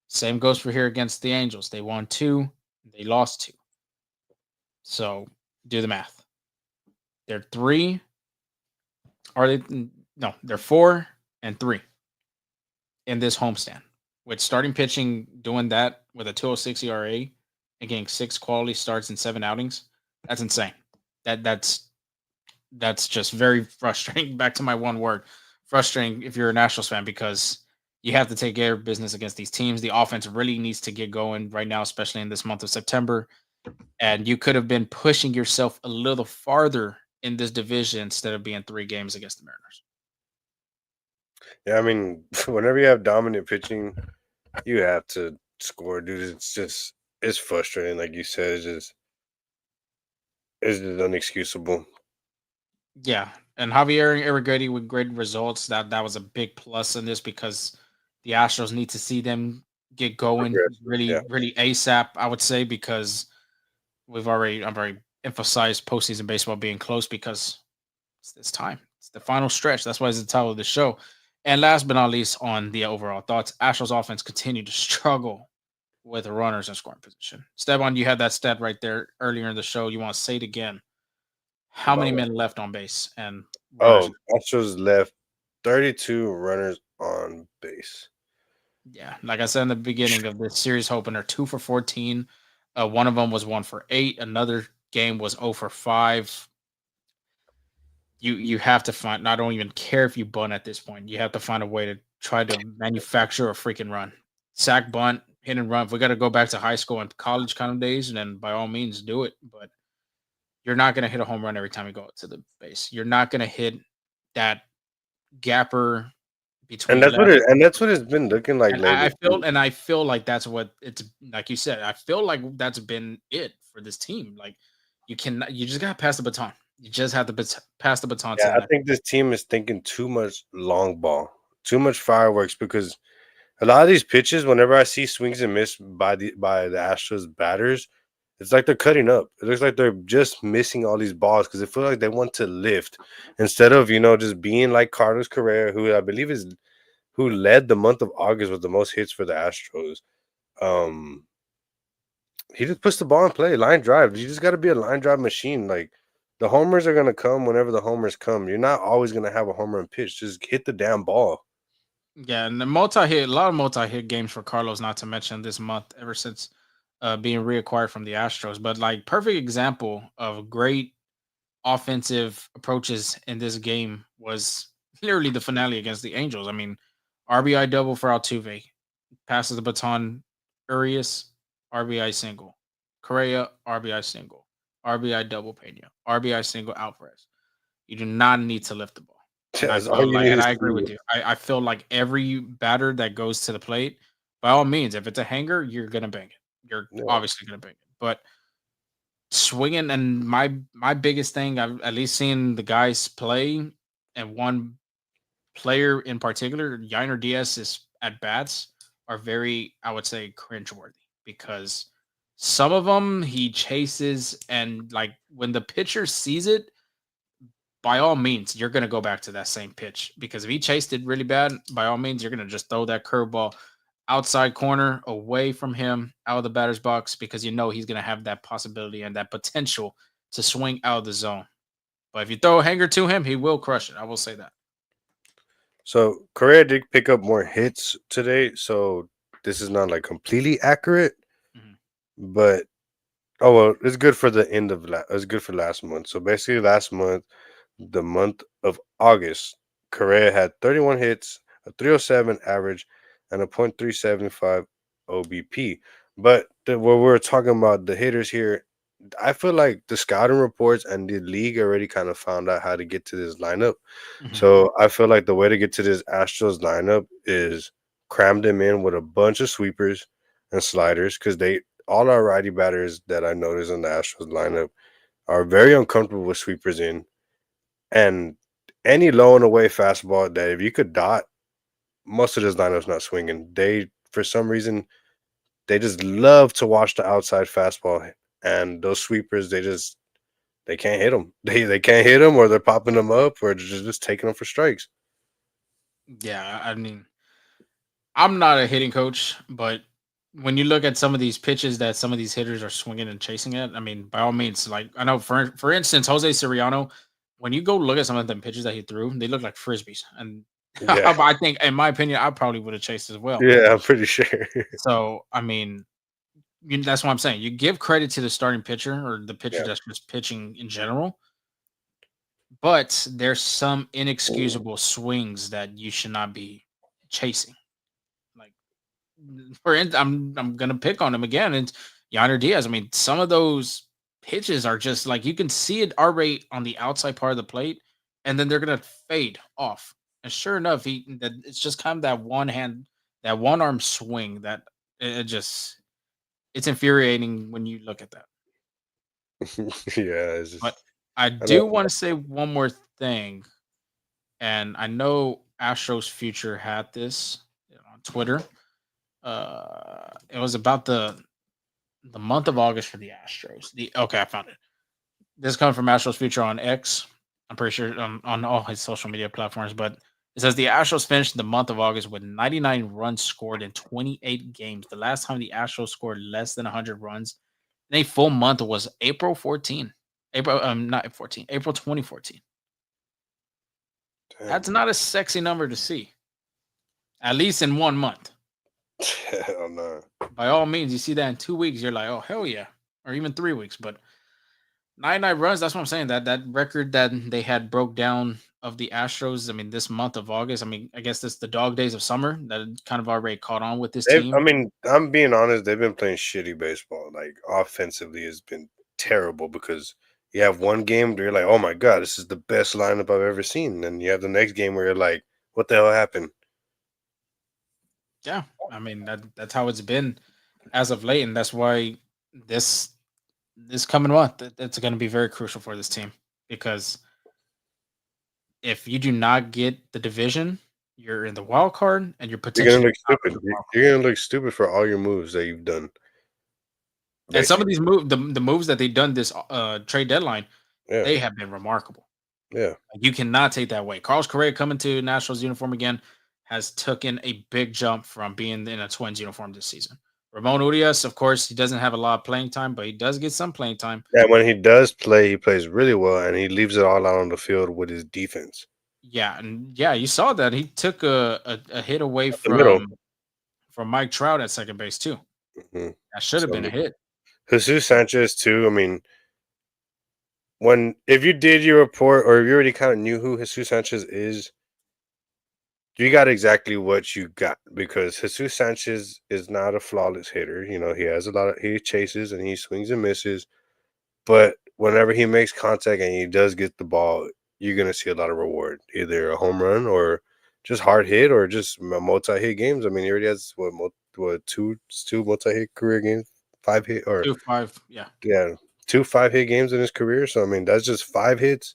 Same goes for here against the Angels. They won 2, they lost 2. So do the math. They're 3. Are they? No, they're 4-3 in this homestand. With starting pitching doing that with a 2.06 ERA and getting 6 quality starts and 7 outings, that's insane. That's just very frustrating. Back to my one word, frustrating if you're a Nationals fan because you have to take care of business against these teams. The offense really needs to get going right now, especially in this month of September. And you could have been pushing yourself a little farther in this division instead of being 3 games against the Mariners. Yeah, I mean, whenever you have dominant pitching, you have to score, dude. It's frustrating, like you said. It's just unexcusable. Yeah, and Javier Arrighetti with great results. That was a big plus in this because the Astros need to see them get going Progressive, yeah. really ASAP. I would say because I've already emphasized postseason baseball being close because it's time. It's the final stretch. That's why it's the title of the show. And last but not least, on the overall thoughts, Astros offense continue to struggle with runners in scoring position. Steban, you had that stat right there earlier in the show. You want to say it again? How About many what? men left on base and runners? Oh, Astros left 32 runners on base. Yeah, like I said in the beginning of this series opener, 2 for 14. One of them was 1 for 8. Another game was 0 for 5. You have to find. I don't even care if you bunt at this point. You have to find a way to try to manufacture a freaking run. Sack bunt, hit and run. If we got to go back to high school and college kind of days, then by all means do it. But you're not going to hit a home run every time you go to the base. You're not going to hit that gapper And between that's what left. it's been looking like lately. And I feel like that's what it's like you said. I feel like that's been it for this team. Like you just gotta pass the baton. You just have to pass the baton to Yeah, the I next. think this team is thinking too much long ball, too much fireworks because a lot of these pitches, whenever I see swings and miss by the Astros batters, it's like they're cutting up. It looks like they're just missing all these balls because they feel like they want to lift instead of just being like Carlos Correa, who I believe is who led the month of August with the most hits for the Astros. Um, he just puts the ball in play, line drive. You just got to be a line drive machine. Like the homers are gonna come whenever the homers come. You're not always gonna have a homer and pitch. Just hit the damn ball. Yeah, and the multi hit, a lot of multi hit games for Carlos. Not to mention this month, ever since being reacquired from the Astros. But like perfect example of great offensive approaches in this game was literally the finale against the Angels. I mean, RBI double for Altuve, passes the baton, Urias, RBI single, Correa, RBI single, RBI double Pena, RBI single Alvarez. You do not need to lift the ball. And I That's all feel you like, need and is I agree to with you. I feel like every batter that goes to the plate, by all means, if it's a hanger, you're gonna bang it. You're yeah. obviously gonna bang it. But swinging, and my biggest thing, I've at least seen the guys play, and one player in particular, Yiner Diaz's at bats are very, I would say, cringeworthy because some of them he chases, and like when the pitcher sees it, by all means, you're gonna go back to that same pitch because if he chased it really bad, by all means, you're gonna just throw that curveball outside corner away from him out of the batter's box because you know he's gonna have that possibility and that potential to swing out of the zone. But if you throw a hanger to him, he will crush it. I will say that. So Correa did pick up more hits today, so this is not like completely accurate, Mhm. but oh well, it's good for the end of it's good for last month. So basically, last month, the month of August, Correa had 31 hits, a 307 average, and a .375 OBP. But what we're talking about, the hitters here, I feel like the scouting reports and the league already kind of found out how to get to this lineup. Mhm. So I feel like the way to get to this Astros lineup is cram them in with a bunch of sweepers and sliders because they all our righty batters that I noticed in the Astros lineup are very uncomfortable with sweepers in, and any low and away fastball that if you could dot, most of this lineup's not swinging. They for some reason they just love to watch the outside fastball, and those sweepers they can't hit them. They can't hit them, or they're popping them up, or they're just taking them for strikes. Yeah, I mean, I'm not a hitting coach, but when you look at some of these pitches that some of these hitters are swinging and chasing it, I mean, by all means, like I know for instance, Jose Siriano, when you go look at some of them pitches that he threw, they look like frisbees, and Yeah, I think, in my opinion, I probably would have chased as well. yeah, I'm pretty sure. So, I mean, that's what I'm saying. You give credit to the starting pitcher or the pitcher Yeah. that's just pitching in general, but there's some inexcusable swings that you should not be chasing. Like I'm gonna pick on him again. It's Yonder Diaz. I mean, some of those pitches are just like you can see it R rate on the outside part of the plate, and then they're gonna fade off. And sure enough, it's just kind of that one hand, that one arm swing that it just it's infuriating when you look at that. Yeah, it's But just I I don't do want to say one more thing, and I know Astros Future had this on Twitter. It was about the month of August for the Astros. The Okay, I found it. This comes from Astros Future on X. I'm pretty sure on all his social media platforms, but it says the Astros finished the month of August with 99 runs scored in 28 games. The last time the Astros scored less than 100 runs in a full month was April 14. April not 14, April 2014. damn. That's not a sexy number to see. At least in 1 month. Hell no. By all means, you see that in 2 weeks, you're like, oh hell yeah. Or even 3 weeks. But 99 runs, that's what I'm saying. That record that they had broke down of the Astros. I mean, this month of August. I mean, I guess this the dog days of summer that had kind of already caught on with this I team. mean, I'm being honest. They've been playing shitty baseball. Like offensively, has been terrible because you have one game where you're like, "Oh my god, this is the best lineup I've ever seen," and you have the next game where you're like, "What the hell happened?" Yeah. I mean, that's how it's been as of late. And that's why this this coming month, it's going to be very crucial for this team because if you do not get the division, you're in the wild card and you're You're gonna potentially look out of stupid. the wild card. You're gonna look stupid for all your moves that you've done. And some of Basically, these the moves that they've done this trade deadline, yeah, they have been remarkable. yeah. You cannot take that away. Carlos Correa coming to Nationals uniform again has taken a big jump from being in a Twins uniform this season. Ramon Urias, of course, he doesn't have a lot of playing time, but he does get some playing time. And when he does play, he plays really well, and he leaves it all out on the field with his defense Yeah, and yeah, you saw that he took a hit away up the middle. from Mike Trout at second base too. Mhm. That should have So, I been a mean, hit. Jesus Sanchez too. I mean, when if you did your report or if you already kind of knew who Jesus Sanchez is, you got exactly what you got because Jesus Sanchez is not a flawless hitter. You know, he has a lot of he chases and he swings and misses, but whenever he makes contact and he does get the ball, you're gonna see a lot of reward, either a home run or just hard hit or just multi hit games. I mean, he already has what two multi hit career games, 5 hit or 2-5. Yeah. yeah, 2 5 hit games in his career. So I mean, that's just 5 hits.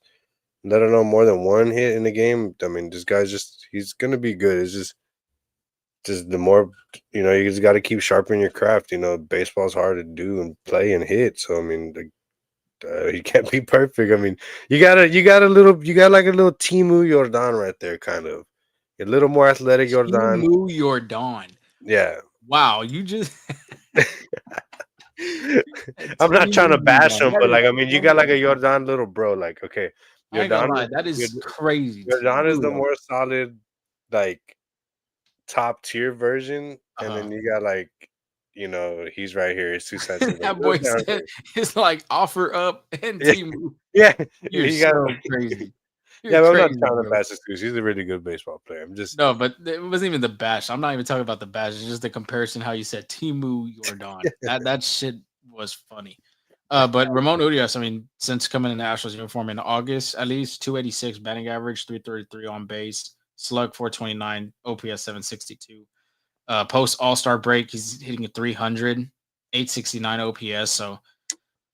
Let alone more than one hit in the game. I mean, this guy's he's gonna be good. It's just the more you just got to keep sharpening your craft. Baseball's hard to do and play and hit. So I mean, like, you can't be perfect. I mean, you got like a little Timu Jordan right there, kind of a little more athletic Jordan. Timu Jordan. Yeah, Wow, you just I'm not trying Timu to bash Jordan. him, That but is like I mean, you got funny. like a Jordan little bro. Like okay, I ain't gonna Jordan, lie, that is crazy. Jordan is the Timu. more solid, like top tier version, and Uh-huh. then you got like, he's right here. It's two Sanchez like That a little boy down said here. it's like offer up and Yeah, Timu. yeah. You're You got so crazy. You're yeah, but I'm not crazy, trying to bro. bash Jesus. He's a really good baseball player. I'm just No, but it wasn't even the bash. I'm not even talking about the bash. It's just the comparison how you said Timu Jordan. That shit was funny. But Ramon Urias, I mean, since coming in the Astros uniform in August, at least 286 batting average, 333 on base, slug 429, OPS 762. Post All Star break, he's hitting a 300, 869 OPS. So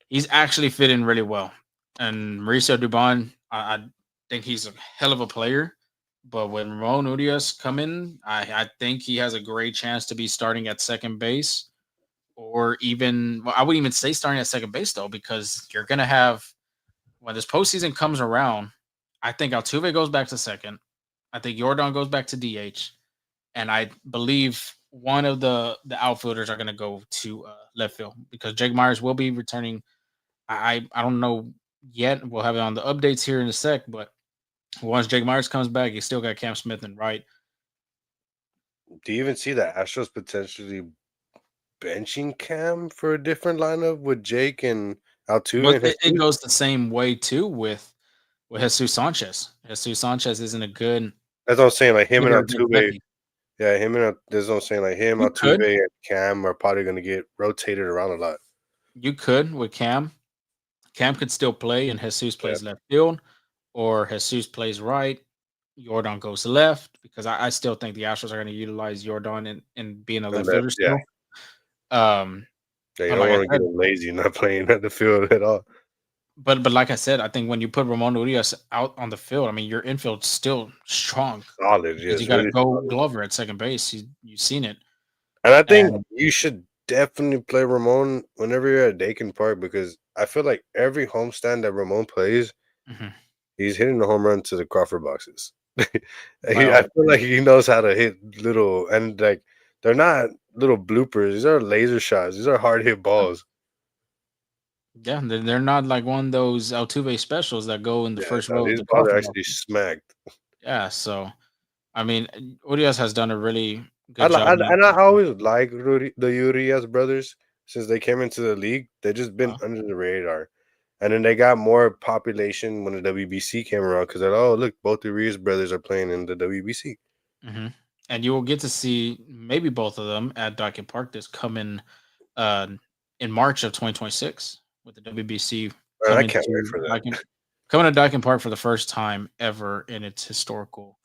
he's actually fitting really well. And Mauricio Dubon, I think he's a hell of a player. But when Ramon Urias come in, I think he has a great chance to be starting at second base, or even well, I wouldn't even say starting at second base though, because you're gonna have when this postseason comes around. I think Altuve goes back to second. I think Jordan goes back to DH, and I believe one of the outfielders are gonna go to left field because Jake Myers will be returning. I don't know yet. We'll have it on the updates here in a sec, but once Jake Myers comes back, you still got Cam Smith and right. do you even see the Astros potentially benching Cam for a different lineup with Jake and Altuve But and it Jesus? goes the same way too with Jesus Sanchez. Jesus Sanchez isn't a good That's what I'm saying. Like him and hitter against Altuve, lefty. yeah, that's what I'm saying. Like him, You could, Altuve, and Cam are probably gonna get rotated around a lot. you could with Cam. Cam could still play, and Jesus Yeah, plays left field, or Jesus plays right. Jordan goes left because I still think the Astros are going to utilize Jordan in being a and left fielder yeah, still. Um, yeah. You but don't like I want to get said, him lazy, not playing at the field at all. but like I said, I think when you put Ramon Urias out on the field, I mean your infield's still strong Solid, because you yes, got to really go solid. Glover at second base. You've seen it, And I think and you should definitely play Ramon whenever you're at Dakin Park because I feel like every homestand that Ramon plays, mhm, he's hitting the home run to the Crawford boxes. by I all feel like means. he knows how to hit little and like they're not little bloopers. These are laser shots. These are hard hit balls. Yeah, they're not like one of those Altuve specials that go in the Yeah, first no, row of these the balls are coffee actually boxes. smacked. Yeah, so I mean, Urias has done a really I, good li- job I in that and I position. always like the Urias brothers since they came into the league. They've just been Uh, under the radar, and then they got more population when the WBC came around because they're like, oh look, both the Urias brothers are playing in the WBC. mhm. And you will get to see maybe both of them at Dyken Park this coming uh, in March of 2026 with the WBC Man, I coming can't wait to for that. Coming to Dyken Park for the first time ever in its historical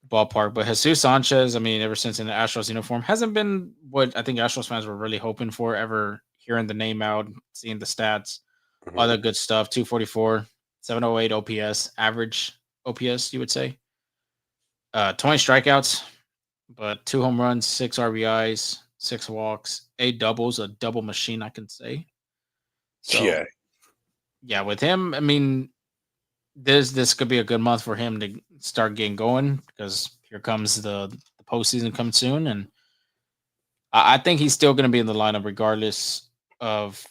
ballpark. But Jesus Sanchez, I mean, ever since in the Astros uniform, hasn't been what I think Astros fans were really hoping for. Ever hearing the name out, seeing the stats, all Mhm. that good stuff. 244, 708 OPS, average OPS, you would say. 20 strikeouts, but 2 home runs, 6 RBIs, 6 walks, 8 doubles, a double machine, I can say. So Yeah, yeah, with him, I mean, this could be a good month for him to start getting going because here comes the postseason coming soon, and I think he's still going to be in the lineup regardless of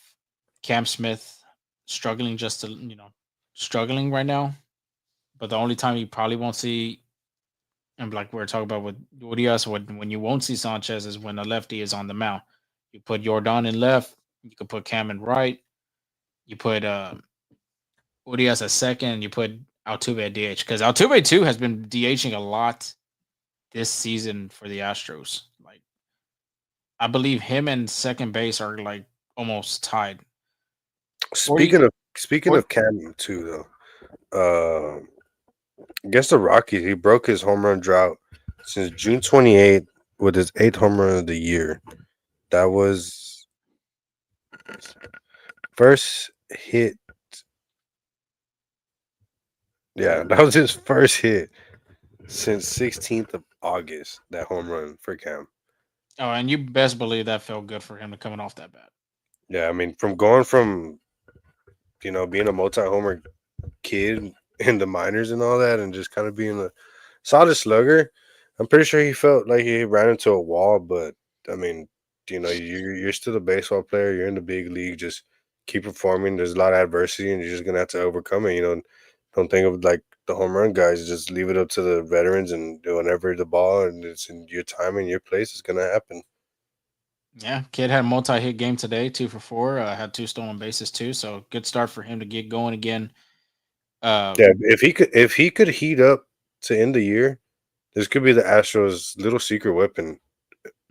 Cam Smith struggling just to struggling right now. But the only time you probably won't see, and like we are talking about with Urias, when you won't see Sanchez is when a lefty is on the mound. You put Jordan in left. You could put Cam in right. You put Urias at second. And you put Altuve at DH because Altuve too has been DHing a lot this season for the Astros. Like I believe him and second base are like almost tied. 40, Speaking of Cam too, though, against the Rockies, he broke his home run drought since June 28th with his 8th home run of the year. That was first hit. Yeah, that was his first hit since 16th of August. That home run for Cam. Oh, and you best believe that felt good for him to coming off that bat. Yeah, I mean, from going from being a multi-homer kid in the minors and all that, and just kind of being a solid slugger. I'm pretty sure he felt like he ran into a wall, but I mean, you're still a baseball player. You're in the big league. Just keep performing. There's a lot of adversity, and you're just gonna have to overcome it. Don't think of like the home run guys. Just leave it up to the veterans, and whenever the ball and it's in your time and your place, it's gonna happen. Yeah, kid had a multi-hit game today, 2 for 4. Had 2 stolen bases too, so good start for him to get going again. Yeah, if he could heat up to end the year, this could be the Astros' little secret weapon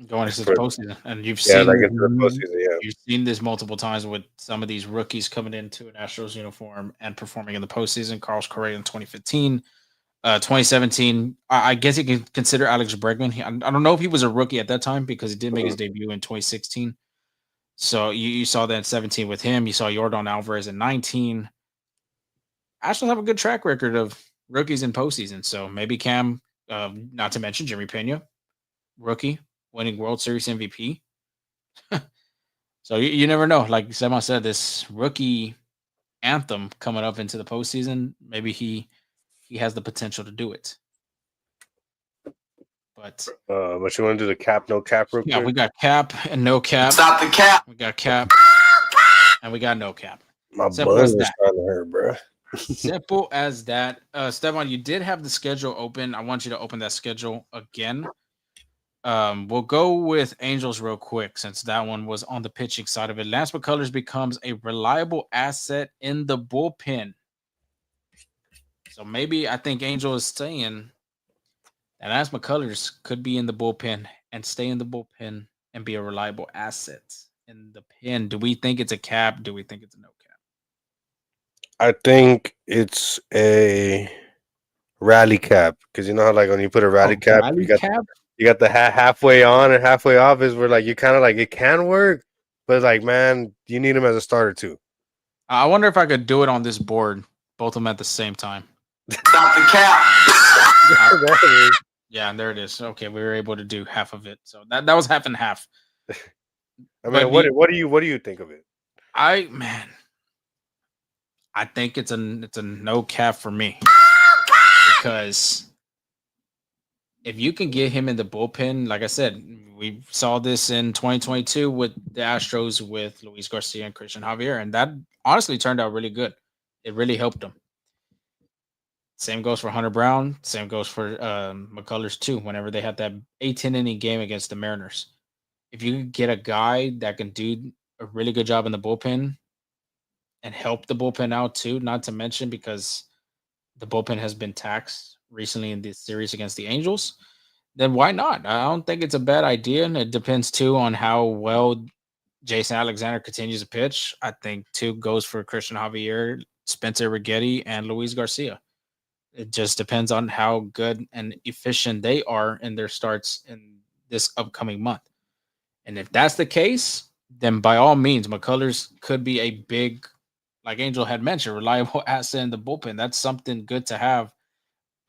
Going into the for postseason, and like into the postseason. Yeah. you've seen this multiple times with some of these rookies coming into an Astros uniform and performing in the postseason. Carlos Correa in 2015, 2017. I guess you can consider Alex Bregman. I don't know if he was a rookie at that time because he did make his debut in 2016. So you saw that in 17 with him. You saw Jordan Alvarez in 19. Astros have a good track record of rookies in postseason. So maybe Cam, not to mention Jimmy Pena, rookie, winning World Series MVP. So you never know. Like Sema said, this rookie anthem coming up into the postseason, maybe he has the potential to do it. But But you want to do the cap, no cap, real yeah, quick? we got cap and no cap. Stop the cap. We got cap and we got no cap. My Simple bun as is that. starting to hurt, bro. Simple as that. Stephon, you did have the schedule open. I want you to open that schedule again. We'll go with Angels real quick since that one was on the pitching side of it. Lance McCullers becomes a reliable asset in the bullpen. So maybe I think Angel is saying that Lance McCullers could be in the bullpen and stay in the bullpen and be a reliable asset in the pen. Do we think it's a cap? Do we think it's a no cap? I think it's a rally cap because you know how like when you put a rally cap, Rally you got cap? you got the halfway on and halfway off is where like you kind of like it can work, but like man, you need him as a starter too. I wonder if I could do it on this board, both of them at the same time. Stop the cap. Yeah, and there it is. Okay, we were able to do half of it. So that was half and half. I But mean, what do you think of it? I think it's a no cap for me because if you can get him in the bullpen, like I said, we saw this in 2022 with the Astros with Luis Garcia and Christian Javier, and that honestly turned out really good. It really helped them. Same goes for Hunter Brown. Same goes for McCullers too. Whenever they had that 18 inning game against the Mariners, if you can get a guy that can do a really good job in the bullpen and help the bullpen out too, not to mention because the bullpen has been taxed recently in this series against the Angels, then why not? I don't think it's a bad idea. And it depends too on how well Jason Alexander continues to pitch. I think two goes for Christian Javier, Spencer Rigetti, and Luis Garcia. It just depends on how good and efficient they are in their starts in this upcoming month. And if that's the case, then by all means, McCullers could be a big, like Angel had mentioned, reliable asset in the bullpen. That's something good to have.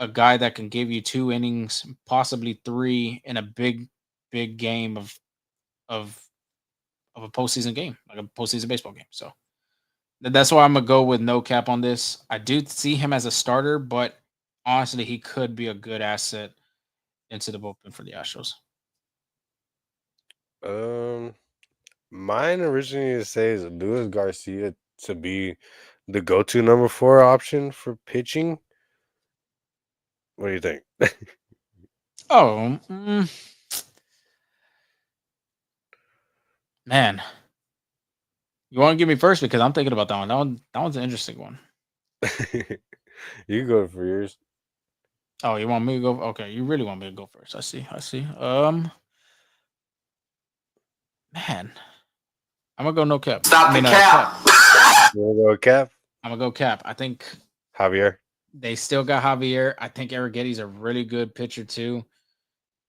A guy that can give you 2 innings, possibly 3 in a big game of a postseason game, like a postseason baseball game. So that's why I'm gonna go with no cap on this. I do see him as a starter, but honestly, he could be a good asset into the bullpen for the Astros. Mine originally to say is Luis Garcia to be the go-to number 4 option for pitching. What do you think? Oh, Man, you want to give me first because I'm thinking about that one. That one's an interesting one. You go for yours. Oh, you want me to go? Okay, you really want me to go first. I see. I see. Man, I'm gonna go no cap. Stop the Cap. cap. You wanna go Cap? I'm gonna go cap. I think Javier. they still got Javier. I think Eric Getty's a really good pitcher too.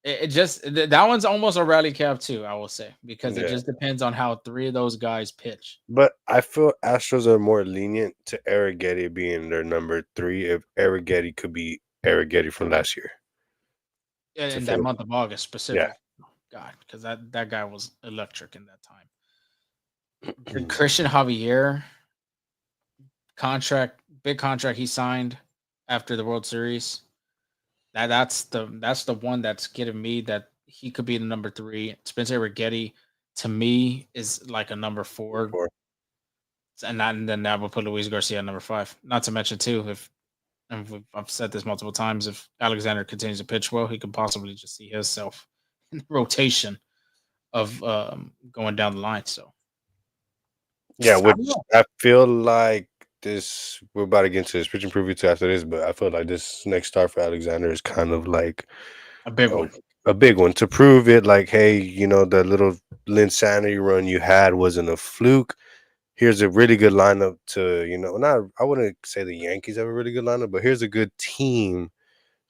It just that one's almost a rally cap too. I will say because it Yeah. just depends on how three of those guys pitch. But I feel Astros are more lenient to Eric Getty being their number 3 if Eric Getty could be Eric Getty from last year. In that month of August specifically. Yeah. God, because that guy was electric in that time. The Christian Javier big contract he signed after the World Series. That's the one that's getting me that he could be the number 3. Spencer Rigetti to me is like a number 4. And then that would put Luis Garcia at number 5. Not to mention too, I've said this multiple times, if Alexander continues to pitch well, he could possibly just see himself in the rotation of going down the line. So yeah, which I feel like this we're about to get into this pitching preview too after this, but I feel like this next start for Alexander is kind of like a big one. A big one to prove it. Like, hey, the little Linsanity run you had wasn't a fluke. Here's a really good lineup to, not I wouldn't say the Yankees have a really good lineup, but here's a good team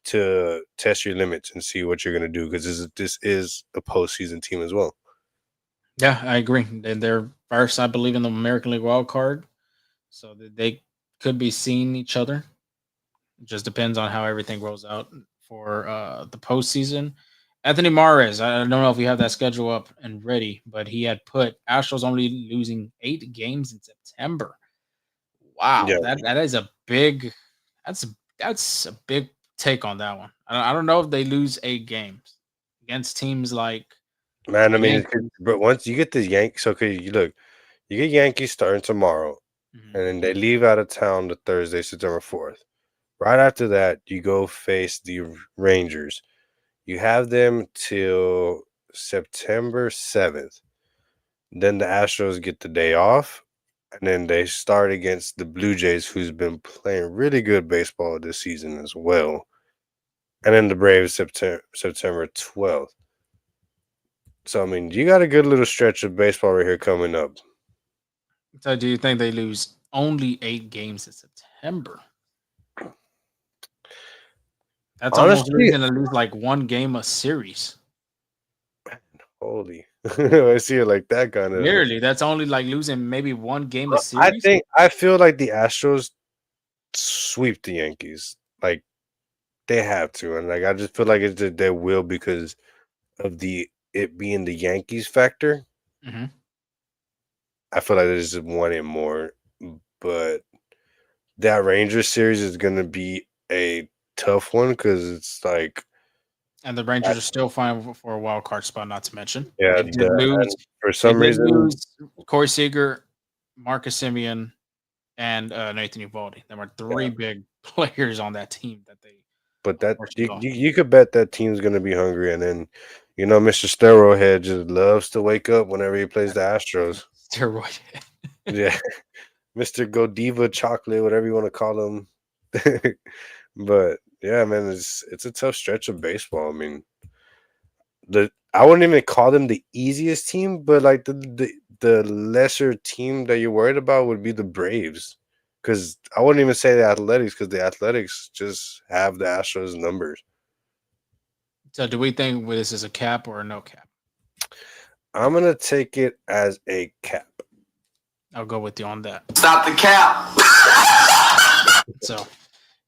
to test your limits and see what you're gonna do because this is a postseason team as well. Yeah, I agree. They're first, I believe, in the American League wild card, so they could be seeing each other. It just depends on how everything rolls out for the postseason. Anthony Mares, I don't know if we have that schedule up and ready, but he had put Astros only losing 8 games in September. Wow, Yeah. that is a big. That's a big take on that one. I don't know if they lose 8 games against teams like. Man, I mean, but once you get the Yankees, okay, you get Yankees starting tomorrow, and then they leave out of town the Thursday, September 4th. Right after that, you go face the Rangers. You have them till September 7th. Then the Astros get the day off, and then they start against the Blue Jays, who's been playing really good baseball this season as well. And then the Braves September 12th. So, I mean, you got a good little stretch of baseball right here coming up. So, do you think they lose only 8 games in September? That's honestly, almost going to lose like 1 game a series. Holy, I see it like that kind of. Nearly, that's only like losing maybe 1 game a series. I feel like the Astros sweep the Yankees. Like they have to, and like I just feel like they will because of it being the Yankees factor. Mm-hmm. I feel like they just want it more, but that Rangers series is going to be a tough one because it's like, and the Rangers are still fighting for a wild card spot. Not to mention, yeah, they did lose for some reason lose Corey Seager, Marcus Semien, and Nathan Eovaldi. There were 3 big players on that team that they. But that you could bet that team's going to be hungry, and then Mr. Steroid Head just loves to wake up whenever he plays the Astros. Steroid Head, yeah, Mr. Godiva Chocolate, whatever you want to call him. But yeah, man, it's a tough stretch of baseball. I mean, I wouldn't even call them the easiest team, but like the lesser team that you're worried about would be the Braves. Because I wouldn't even say the Athletics, because the Athletics just have the Astros numbers. So, do we think this is a cap or a no cap? I'm gonna take it as a cap. I'll go with you on that. Stop the cap. So,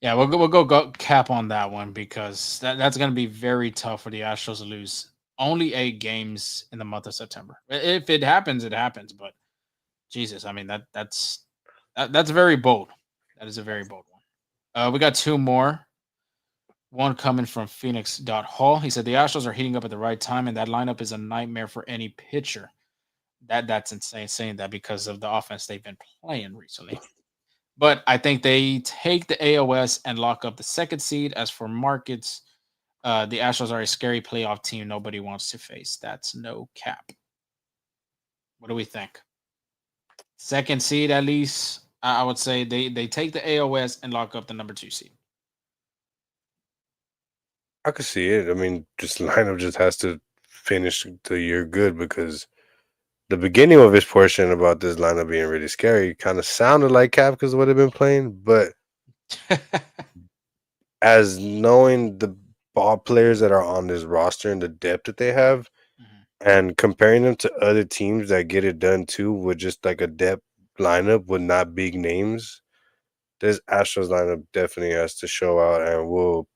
yeah, we'll go cap on that one because that's going to be very tough for the Astros to lose only 8 games in the month of September. If it happens, it happens. But Jesus, I mean that's very bold. That is a very bold one. We got 2 more. One coming from Phoenix.Hall. He said the Astros are heating up at the right time, and that lineup is a nightmare for any pitcher. That's insane saying that because of the offense they've been playing recently. But I think they take the AOS and lock up the 2nd seed. As for markets, the Astros are a scary playoff team nobody wants to face. That's no cap. What do we think? Second seed, at least, I would say they take the AOS and lock up the number 2 seed. I could see it. I mean, just lineup just has to finish the year good because the beginning of his portion about this lineup being really scary kind of sounded like Cap because what they've been playing, but as knowing the ball players that are on this roster and the depth that they have, Mhm. and comparing them to other teams that get it done too with just like a depth lineup with not big names, this Astros lineup definitely has to show out and will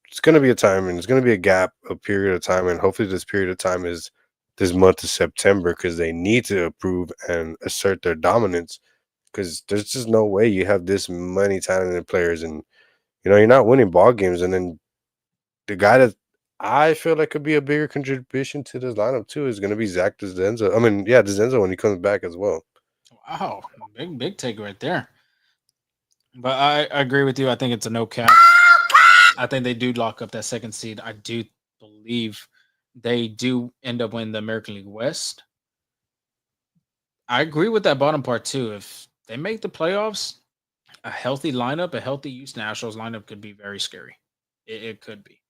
it's gonna be a time and it's gonna be a gap, a period of time, and hopefully this period of time is this month of September because they need to approve and assert their dominance because there's just no way you have this many talented players and you're not winning ball games and then the guy that I feel like could be a bigger contribution to this lineup too is gonna be Zach DeZenzo. I mean, yeah, DeZenzo when he comes back as well. Wow, big take right there. But I agree with you. I think it's a no cap. I think they do lock up that second seed. I do believe they do end up winning the American League West. I agree with that bottom part too. If they make the playoffs, a healthy lineup, a healthy Houston Astros lineup could be very scary. It could be.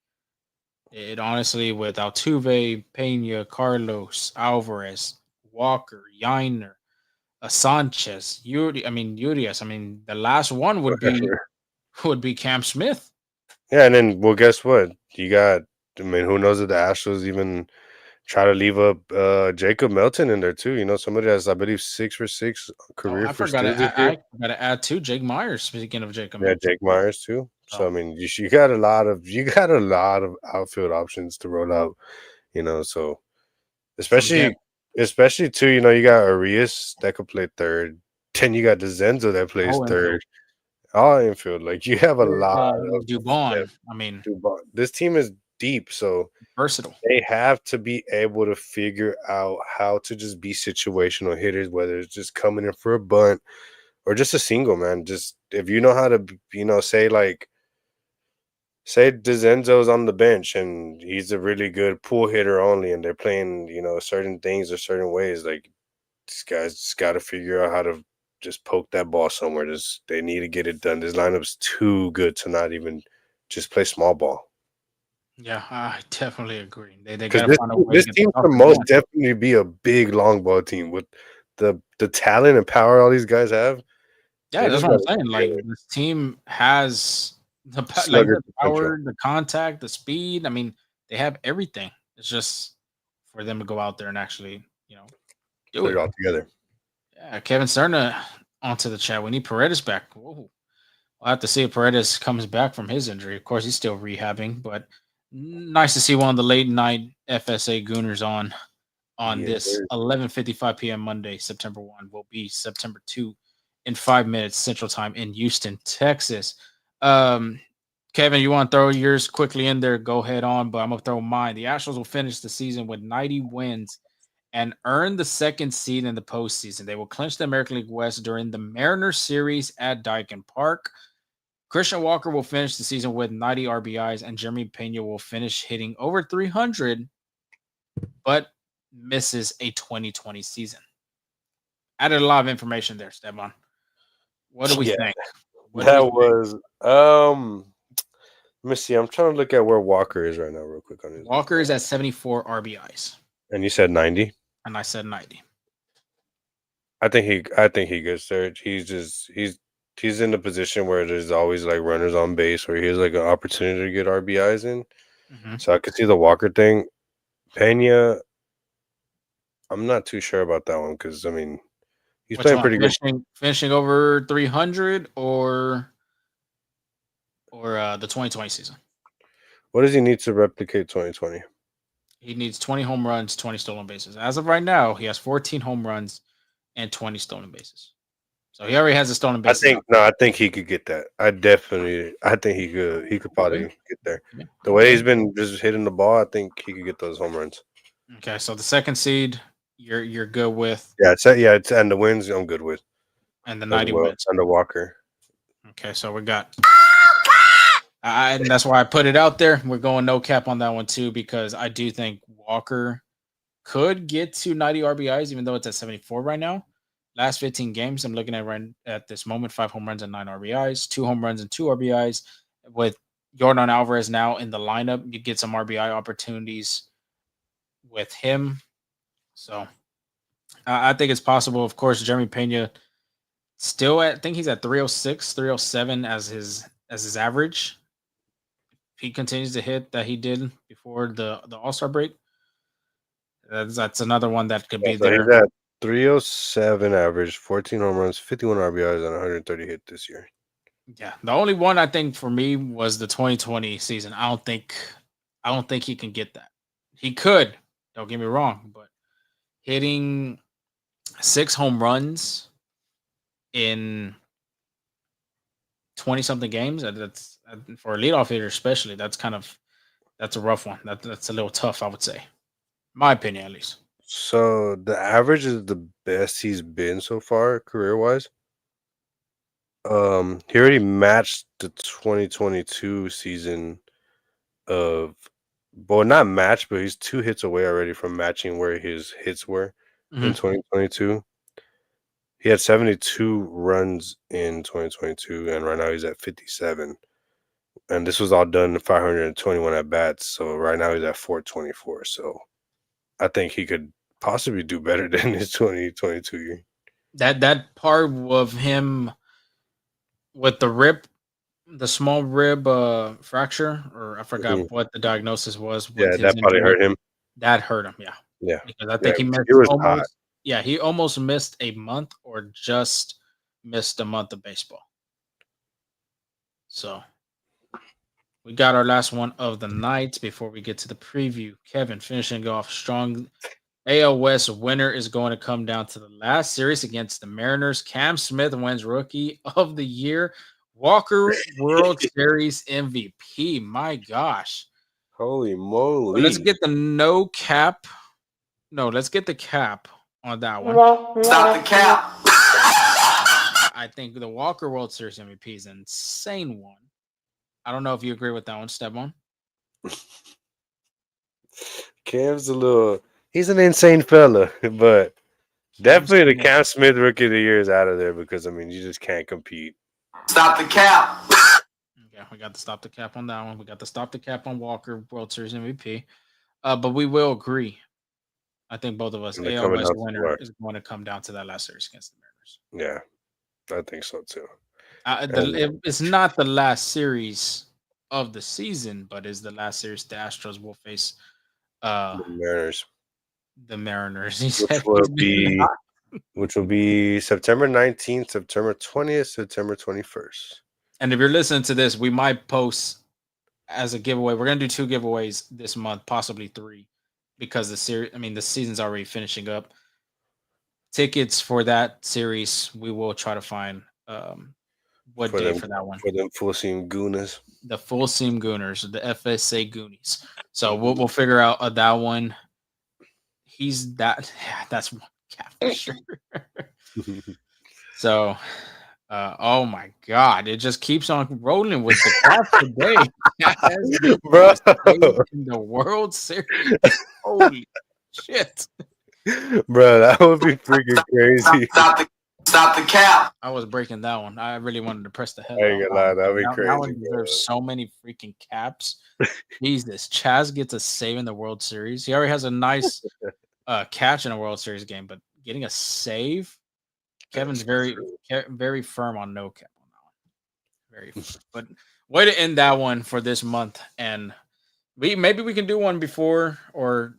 It honestly, with Altuve, Pena, Carlos, Alvarez, Walker, Yiner, Sanchez, Urias. I mean, the last one would be Whatever. Cam Smith. Yeah, and then well, guess what? You got. I mean, who knows if the Astros even try to leave up Jacob Melton in there too? Somebody that's I believe 6 for 6 Oh, career I for forgot steals to this year. I forgot to add too Jake Myers. Speaking of Jacob Yeah, Milton. Jake Myers too. So I Oh, mean, you got a lot of outfield options to roll out. So forget. especially too. You got Arias that could play third. Then you got Dezenzo that plays Oh, infield. third. All infield. Like you have a lot of Dubon. depth I mean, to this team is deep, so versatile. they have to be able to figure out how to just be situational hitters, whether it's just coming in for a bunt or just a single, man. Just if you know how to, say Dezenzo's on the bench and he's a really good pull hitter only, and they're playing, certain things or certain ways. Like these guys just got to figure out how to just poke that ball somewhere. They need to get it done. This lineup's too good to not even just play small ball. Yeah, I definitely agree. They Because got to find a way to this get the team can offense most going. definitely be a big long ball team with the talent and power all these guys have. Yeah, They that's just what got I'm to saying. get Like together. this team has like Slugger the potential. power, the contact, the speed. I mean, they have everything. It's just for them to go out there and actually, do Put it it. all together. Yeah, Kevin Cerna onto the chat. We need Paredes back. Whoa. We'll have to see if Paredes comes back from his injury. Of course, he's still rehabbing, but nice to see one of the late night FSA Gooners on Yes, this sir. 11:55 p.m. Monday, September 1 will be September 2 in 5 minutes Central Time in Houston, Texas. Um, Kevin, you want to throw yours quickly in there? Go ahead on, but I'm gonna throw mine. The Astros will finish the season with 90 wins and earn the second seed in the postseason. They will clinch the American League West during the Mariners series at Daikin Park. Christian Walker will finish the season with 90 RBIs, and Jeremy Pena will finish hitting over 300, but misses a 2020 season. Added a lot of information there, Steban. What do we Yeah, think? What do we that think? was let me see. I'm trying to look at where Walker is right now, real quick on his. Walker is at 74 RBIs, And you said 90. and I said 90. I think he gets there. He's in the position where there's always like runners on base where he has like an opportunity to get RBIs in. Mhm. So I could see the Walker thing. Pena, I'm not too sure about that one because I mean he's Which playing one? pretty good. Finishing over 300 or the 2020 season? What does he need to replicate 2020? He needs 20 home runs, 20 stolen bases. As of right now, he has 14 home runs and 20 stolen bases. So he already has the stolen I bases think up. no, I think he could get that. I think he could probably Okay. get there. Okay. The way Okay. he's been just hitting the ball, I think he could get those home runs. Okay. So the second seed, you're good with, It's and the wins I'm good with and the as 90 well. wins. And the Walker. Okay. So we got, and that's why I put it out there. We're going no cap on that one too, because I do think Walker could get to 90 RBIs, even though it's at 74 right now. Last 15 games, I'm looking at right at this moment: 5 home runs and 9 RBIs, 2 home runs and 2 RBIs. With Jordan Alvarez now in the lineup, you get some RBI opportunities with him. So I think it's possible. Of course, Jeremy Pena still at, I think he's at 306, 307 as his average. He continues to hit that he did before the All Star break. That's another one that could Yeah, be so he's there. at 307 average, 14 home runs, 51 RBIs, and 130 hit this year. Yeah, the only one I think for me was the 2020 season. I don't think he can get that. He could, don't get me wrong, but hitting 6 home runs in 20 something games, that's for a leadoff hitter especially. That's a rough one. That's a little tough, I would say. My opinion, at least. So the average is the best he's been so far career wise. He already matched the 2022 season of, well, not matched, but he's 2 hits away already from matching where his hits were in Mhm. 2022. He had 72 runs in 2022, and right now he's at 57. And this was all done in 521 at bats. So right now he's at 424. So I think he could possibly do better than his 2022 year. That part of him with the small rib fracture, or I Mhm. forgot what the diagnosis was with Yeah, his that probably injury. hurt him. That hurt him, yeah. Yeah. Because I Yeah, think he 'cause missed it was hot. almost yeah, he almost missed a month or just missed a month of baseball. So we got our last one of the night before we get to the preview. Kevin finishing off strong. AL West winner is going to come down to the last series against the Mariners. Cam Smith wins Rookie of the Year. Walker World Series MVP. My gosh. Holy But let's moly. get the no cap. No, let's get the cap on that one. Stop the cap. I think the Walker World Series MVP is an insane one. I don't know if you agree with that one, Steban. Cam's he's an insane fella, but Cam definitely the Smith. Cam Smith Rookie of the Year is out of there because, I mean, you just can't compete. Stop the cap. Okay, we got to stop the cap on that one. We got to stop the cap on Walker World Series MVP. But we will agree. I think both of us, And they're AL coming West down to winner what? is going to come down to that last series against the Mariners. Yeah, I think so too. It's not the last series of the season, but is the last series the Astros will face uh The Mariners, the Mariners. He which said will he's been be September 19th, September 20th, September 21st. and if you're listening to this, we might post as a giveaway. We're gonna do 2 giveaways this month, possibly 3, because the season's already finishing up. Tickets for that series, we will try to find what for day them for that one. for them full seam Gunas. The Full Seam Gooners, the FSA Goonies. So we'll figure out that one. He's that yeah, that's one cat for sure. So oh my god, it just keeps on rolling with the cats today. Cat has been Bro, in the World Series. Holy shit. bro, that would be freaking crazy. Stop the cap. I was breaking that one. I really wanted to press the hell I out ain't of gonna lie, that that'd one. be That one crazy, deserves so many freaking caps. Jesus, Chaz gets a save in the World Series. He already has a nice catch in a World Series game, but getting a save, Kevin's very firm on no cap on that one. Very firm. But way to end that one for this month, and maybe we can do one before or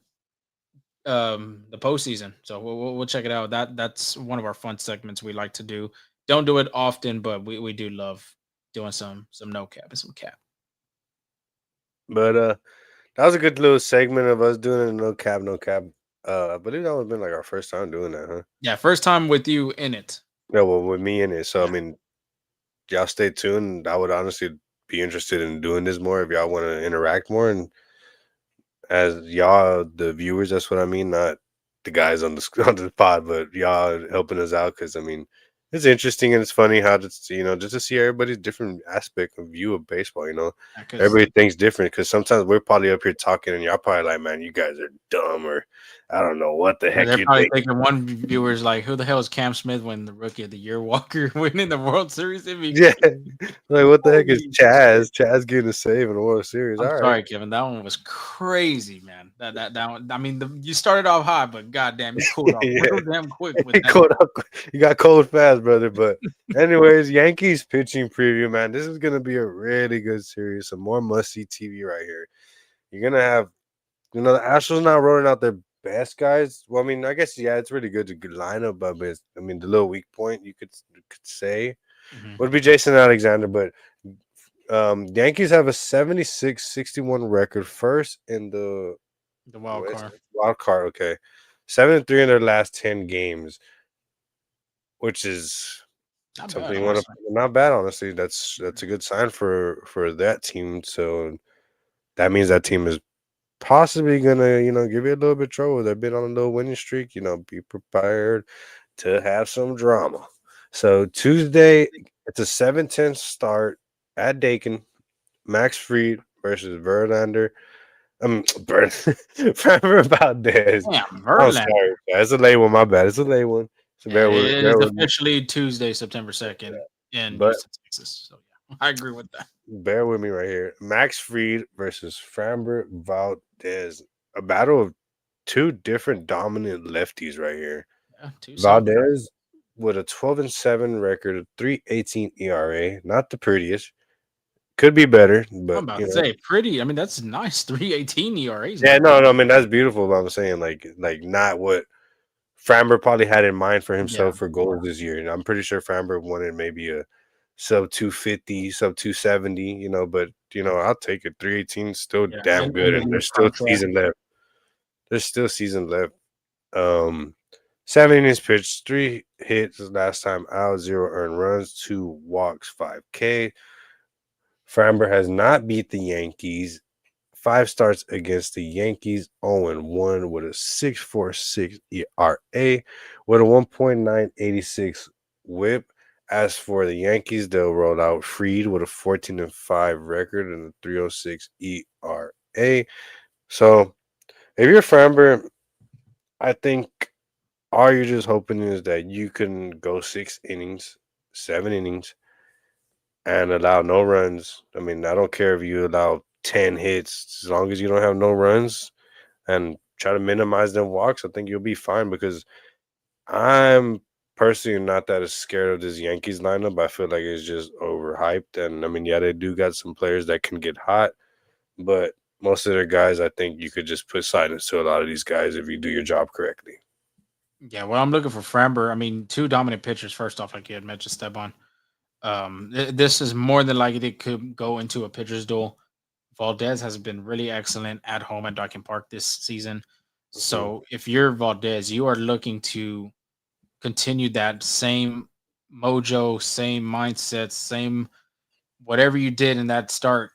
the postseason. So we'll check it out. That's one of our fun segments we like to do. Don't do it often, but we do love doing some no cap and some cap. But that was a good little segment of us doing a no cap, no cap. I believe that would have been like our first time doing that, huh? Yeah, first time with you in it. Yeah, well, with me in it. So I Yeah. mean, y'all stay tuned. I would honestly be interested in doing this more if y'all want to interact more. And as y'all, the viewers, that's what I mean, not the guys on the on the pod, but y'all helping us out because I mean, it's interesting and it's funny how just just to see everybody's different aspect of view of baseball. Because Everybody thinks different because sometimes we're probably up here talking and y'all probably like, man, you guys are dumb or I don't know what the heck They're you probably think. thinking one viewer's like, "Who the hell is Cam Smith when the Rookie of the Year Walker winning the World Series MVP?" Yeah, like what the heck is Holy Chaz? Chaz getting a save in the World Series. I'm All right, sorry, Kevin. That one was crazy, man. That one. I mean, you started off hot, but goddamn, you cooled off yeah, real damn quick with that. cold up. You got cold fast, brother. But anyways, Yankees pitching preview, man. This is gonna be a really good series. Some more must see TV right here. You're gonna have, the Astros not rolling out their best guys. Well, I mean, I guess it's really good to good lineup, but I mean, the little weak point you could say Mhm. would be Jason Alexander, but the Yankees have a 76-61 record, first in the The wild card. wild card. Okay, 7-3 in their last 10 games, which is Not bad, something you want to. honestly. Not bad, honestly. That's a good sign for that team. So that means that team is possibly gonna give you a little bit of trouble. They've been on a little winning streak. Be prepared to have some drama. So Tuesday, it's a 7:10 start at Dakin. Max Fried versus Verlander. Framber Valdez. Damn, I'm Verlander. sorry, it's a late one. My bad. It's a late one. So Yeah, it is bear with me. officially Tuesday, September 2nd in But Houston, Texas. So yeah, I agree with that. bear with me right here. Max Fried versus Framber Valdez. A battle of two different dominant lefties right here. Yeah, 2-7. Valdez with a 12-7 record, a 3.18 ERA. Not the prettiest. Could be better, I'm but about to say pretty. I mean, that's nice. 3.18 ERA. yeah, no. I mean, that's beautiful. But I'm saying like not what Framber probably had in mind for Yeah. himself for goals this year. And I'm pretty sure Framber wanted maybe a sub 250, sub 270. But I'll take it. 318 still Yeah, damn good, and in there's his still contract. season left. There's still season left. 7 innings pitched, 3 hits last time out, 0 earned runs, 2 walks, 5K. Framber has not beat the Yankees. 5 starts against the Yankees, 0-1 with a 6.46 ERA, with a 1.986 WHIP. As for the Yankees, they'll roll out Fried with a 14-5 record and a 3.06 ERA. So, if you're Framber, I think all you're just hoping is that you can go 6 innings, 7 innings, and allow no runs. I mean, I don't care if you allow 10 hits, as long as you don't have no runs and try to minimize them walks, I think you'll be fine, because I'm personally not that scared of this Yankees lineup. I feel like it's just overhyped. And I mean, yeah, they do got some players that can get hot, but most of their guys, I think you could just put silence to a lot of these guys if you do your job correctly. Yeah, well, I'm looking for Framber. I mean, two dominant pitchers. First off, like you had mentioned, Esteban. This is more than likely it could go into a pitcher's duel. Valdez has been really excellent at home at Dawkins Park this season. So if you're Valdez, you are looking to continue that same mojo, same mindset, same whatever you did in that start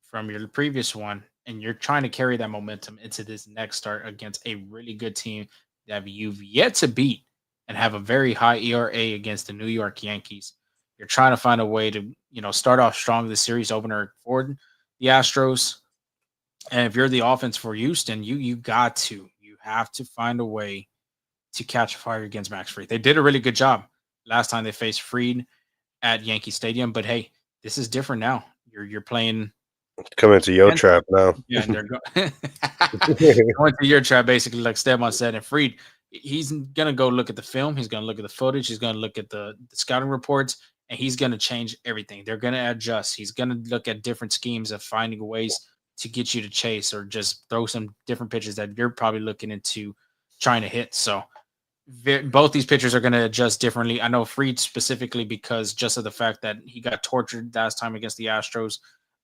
from your previous one, and you're trying to carry that momentum into this next start against a really good team that you've yet to beat and have a very high ERA against the New York Yankees. You're trying to find a way to, start off strong this series opener for the Astros. And if you're the offense for Houston, you have to find a way to catch fire against Max Fried. They did a really good job last time they faced Fried at Yankee Stadium, but hey, this is different now. You're playing Coming to your trap now. yeah, and they're going to your trap, basically, like Steban said. And Fried, he's gonna go look at the film. He's gonna look at the footage. He's gonna look at the scouting reports, and he's gonna change everything. They're gonna adjust. He's gonna look at different schemes of finding ways to get you to chase or just throw some different pitches that you're probably looking into trying to hit. So both these pitchers are going to adjust differently. I know Fried specifically because just of the fact that he got tortured last time against the Astros.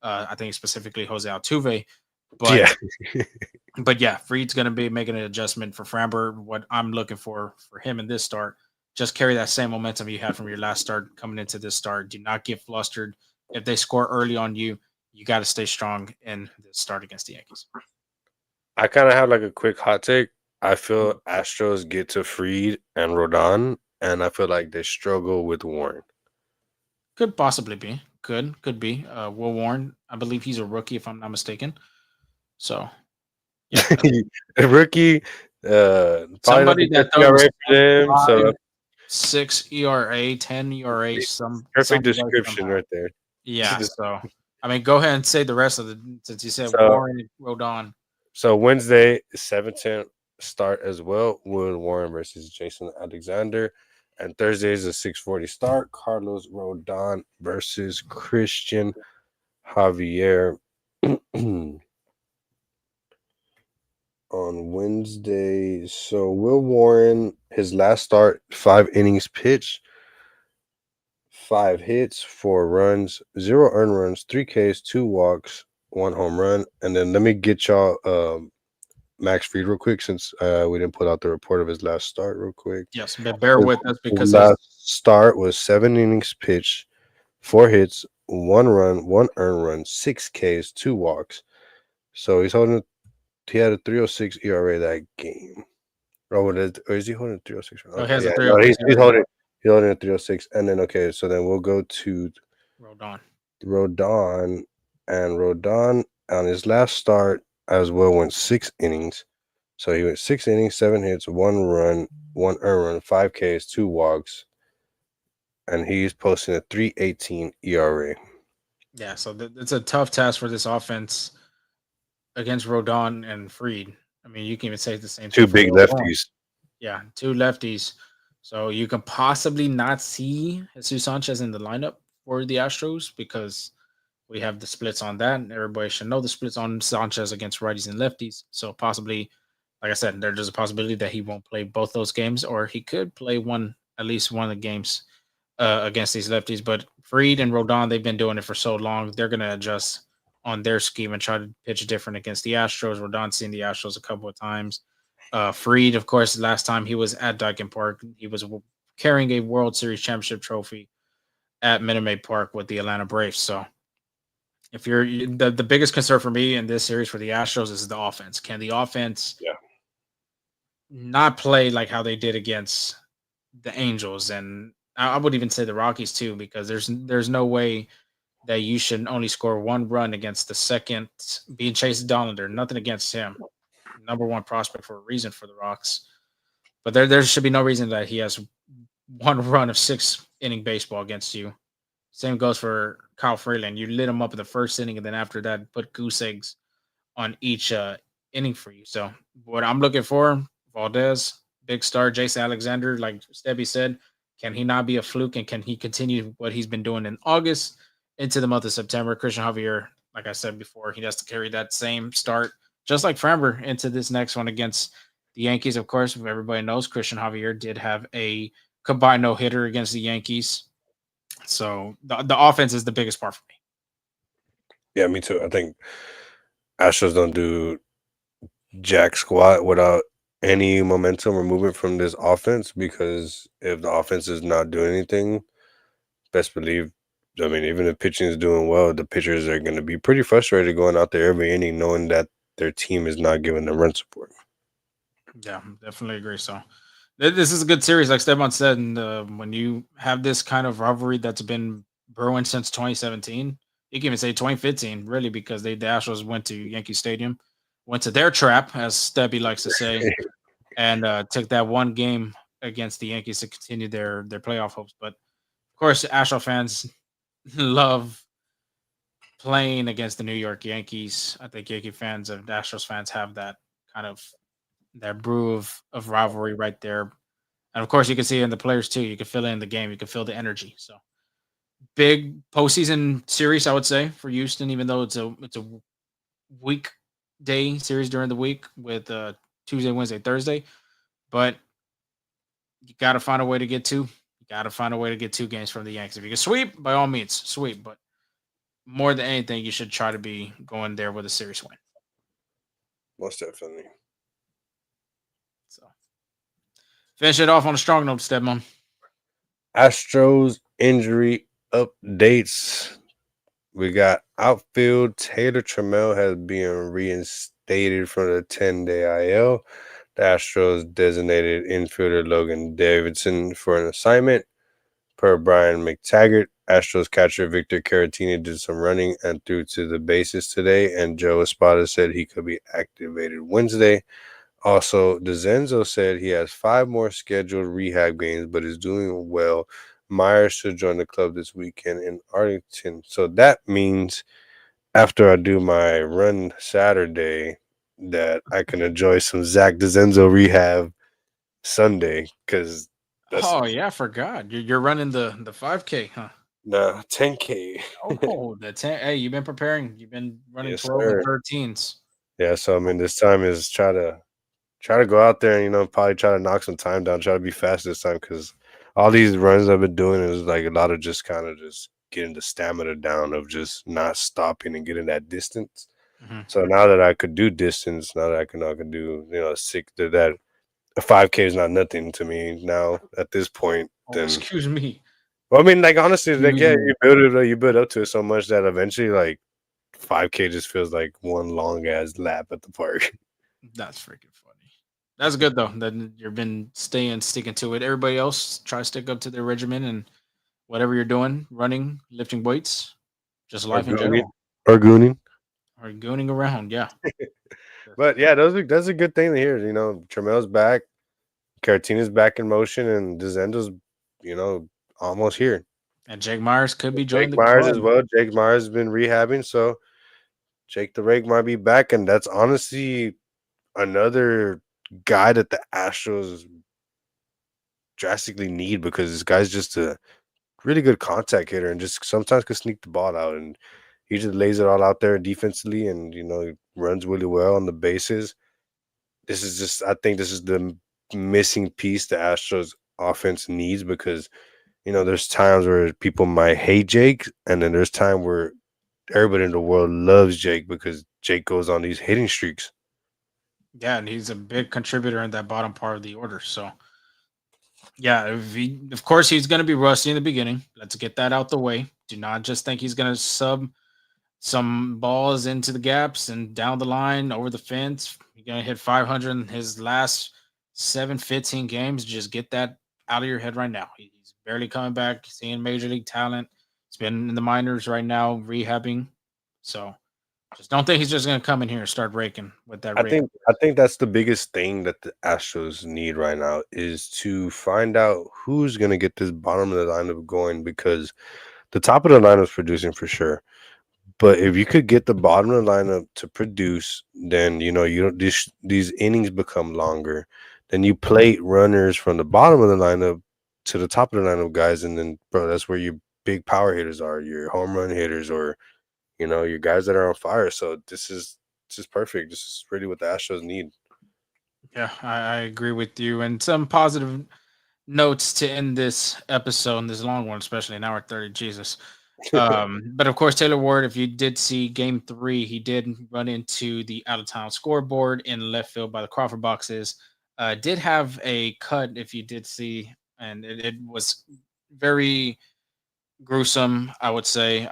I think specifically Jose Altuve, but yeah, Fried's going to be making an adjustment for Framber. What I'm looking for him in this start, just carry that same momentum you had from your last start coming into this start. Do not get flustered. If they score early on you, you got to stay strong in the start against the Yankees. I kind of have like a quick hot take. I feel Astros get to Fried and Rodon, and I feel like they struggle with Warren. Could possibly be. Could be. Will Warren, I believe he's a rookie, if I'm not mistaken. So, A rookie, Probably not Somebody the that best ERA throws for them. So 6 ERA, 10 ERA, perfect something like description somehow. right there. Yeah. So I mean, go ahead and say the rest of the since you said So Warren, Rodon. so Wednesday 7:10 start as well. Will Warren versus Jason Alexander, and Thursday is a 6:40 start. Carlos Rodon versus Christian Javier. On Wednesday. So Will Warren, his last start, 5 innings pitched, 5 hits, 4 runs, 0 earned runs, 3 Ks, 2 walks, 1 home run. And then let me get y'all Max Fried real quick since we didn't put out the report of his last start real quick. Yes, but bear His with us because last start was 7 innings pitched, 4 hits, 1 run, 1 earned run, 6 Ks, 2 walks. So he had a 3.06 ERA that game. Or is he holding 3.06? he has a yeah, 3.06 he's holding a 3.06. And then so then we'll go to Rodon. Rodon, and Rodon on his last start as well went 6 innings. So he went 6 innings, 7 hits, 1 run, 1 earned run, 5 Ks, 2 walks, and he's posting a 3.18 ERA. Yeah, so it's a tough task for this offense against Rodon and Fried. I mean, you can even say the same Two thing for big Will Warren. lefties. Yeah, 2 lefties. So you can possibly not see Jesus Sanchez in the lineup for the Astros because we have the splits on that. And everybody should know the splits on Sanchez against righties and lefties. So possibly, like I said, there's a possibility that he won't play both those games, or he could play at least one of the games against these lefties. But Fried and Rodon, they've been doing it for so long. They're going to adjust on their scheme and try to pitch different against the Astros. Rodon's seen the Astros a couple of times. Fried, of course, last time he was at Dyken Park, he was carrying a World Series championship trophy at Minute Maid Park with the Atlanta Braves. So if you're the biggest concern for me in this series for the Astros is the offense. Can the offense not play like how they did against the Angels? And I would even say the Rockies too, because there's no way that you should only score 1 run against the second being Chase Dollander. Nothing against him. Number 1 prospect for a reason for the Rocks. But there should be no reason that he has 1 run of 6-inning baseball against you. Same goes for Kyle Freeland. You lit him up in the first inning, and then after that, put goose eggs on each inning for you. So what I'm looking for, Valdez, big star, Jason Alexander, like Stebby said, can he not be a fluke, and can he continue what he's been doing in August into the month of September? Christian Javier, like I said before, he has to carry that same start, just like Framber, into this next one against the Yankees. Of course, everybody knows Christian Javier did have a combined no-hitter against the Yankees. So the offense is the biggest part for me. Yeah, me too. I think Astros don't do jack squat without any momentum or movement from this offense, because if the offense is not doing anything, best believe, I mean, even if pitching is doing well, the pitchers are going to be pretty frustrated going out there every inning knowing that their team is not giving them run support. Yeah, definitely agree. So this is a good series, like Steban said. And when you have this kind of rivalry that's been brewing since 2017, you can even say 2015, really, because the Astros went to Yankee Stadium, went to their trap, as Stebby likes to say, and took that 1 game against the Yankees to continue their playoff hopes. But of course, Astro fans love playing against the New York Yankees. I think Yankee fans and Astros fans have that kind of that brew of rivalry right there. And of course, you can see it in the players too. You can feel it in the game. You can feel the energy. So big postseason series, I would say, for Houston, even though it's a weekday series during the week with Tuesday, Wednesday, Thursday. But you got to find a way to get 2. You got to find a way to get 2 games from the Yankees. If you can sweep, by all means, sweep. But more than anything, you should try to be going there with a series win. Most definitely. So finish it off on a strong note, Stedman. Astros injury updates. We got outfield. Taylor Trammell has been reinstated from the 10-day IL. The Astros designated infielder Logan Davidson for an assignment. Per Brian McTaggart, Astros catcher Victor Caratini did some running and threw to the bases today, and Joe Espada said he could be activated Wednesday. Also, DeZenzo said he has 5 more scheduled rehab games, but is doing well. Myers should join the club this weekend in Arlington. So that means after I do my run Saturday, that I can enjoy some Zach DeZenzo rehab Sunday because that's Oh yeah, I forgot. You're running the 5K, huh? nah 10K. Oh, the 10. Hey, you've been preparing. You've been running Yes, 12 and sir. 13s. Yeah, so I mean, this time is try to go out there and probably try to knock some time down, try to be fast this time because all these runs I've been doing is like a lot of just kind of just getting the stamina down of just not stopping and getting that distance. Mhm. So now that I could do distance, now that I can do that a 5K is not nothing to me now at this point. Oh, Then excuse me. well, I mean, like honestly, like Excuse yeah, me. you build up to it so much that eventually like 5K just feels like one long ass lap at the park. That's freaking funny. That's good though. That you've been sticking to it. Everybody else try to stick up to their regimen and whatever you're doing, running, lifting weights, just or life in gooning, general, or gooning. or gooning around. Yeah. But yeah, that's a good thing to hear. Tramel's back, Caratina's back in motion, and Dezendo's, almost here. And Jake Myers could be Jake joining the Myers club. as well. Jake Myers has been rehabbing, so Jake the Rake might be back, and that's honestly another guy that the Astros drastically need because this guy's just a really good contact hitter and just sometimes can sneak the ball out, and he just lays it all out there defensively, and he runs really well on the bases. I think this is the missing piece the Astros offense needs because there's times where people might hate Jake, and then there's time where everybody in the world loves Jake because Jake goes on these hitting streaks. Yeah, and he's a big contributor in that bottom part of the order. So yeah, of course he's going to be rusty in the beginning. Let's get that out the way. Do not just think he's going to sub some balls into the gaps and down the line over the fence. You're going to hit 500 in his last 15 games. Just get that out of your head right now. He's barely coming back, seeing major league talent. He's been in the minors right now, rehabbing. So just don't think he's just going to come in here and start raking with that I rake. think I think that's the biggest thing that the Astros need right now is to find out who's going to get this bottom of the lineup going because the top of the lineup is producing for sure. But if you could get the bottom of the lineup to produce, then you don't these innings become longer. Then you plate runners from the bottom of the lineup to the top of the lineup guys, and then bro, that's where your big power hitters are, your home run hitters, or your guys that are on fire. So this is perfect. This is really what the Astros need. Yeah, I agree with you. And some positive notes to end this episode, this long one, especially an hour 30. Jesus. But of course, Taylor Ward, if you did see game 3, he did run into the out of town scoreboard in left field by the Crawford boxes. Did have a cut, if you did see, and it was very gruesome, I would say.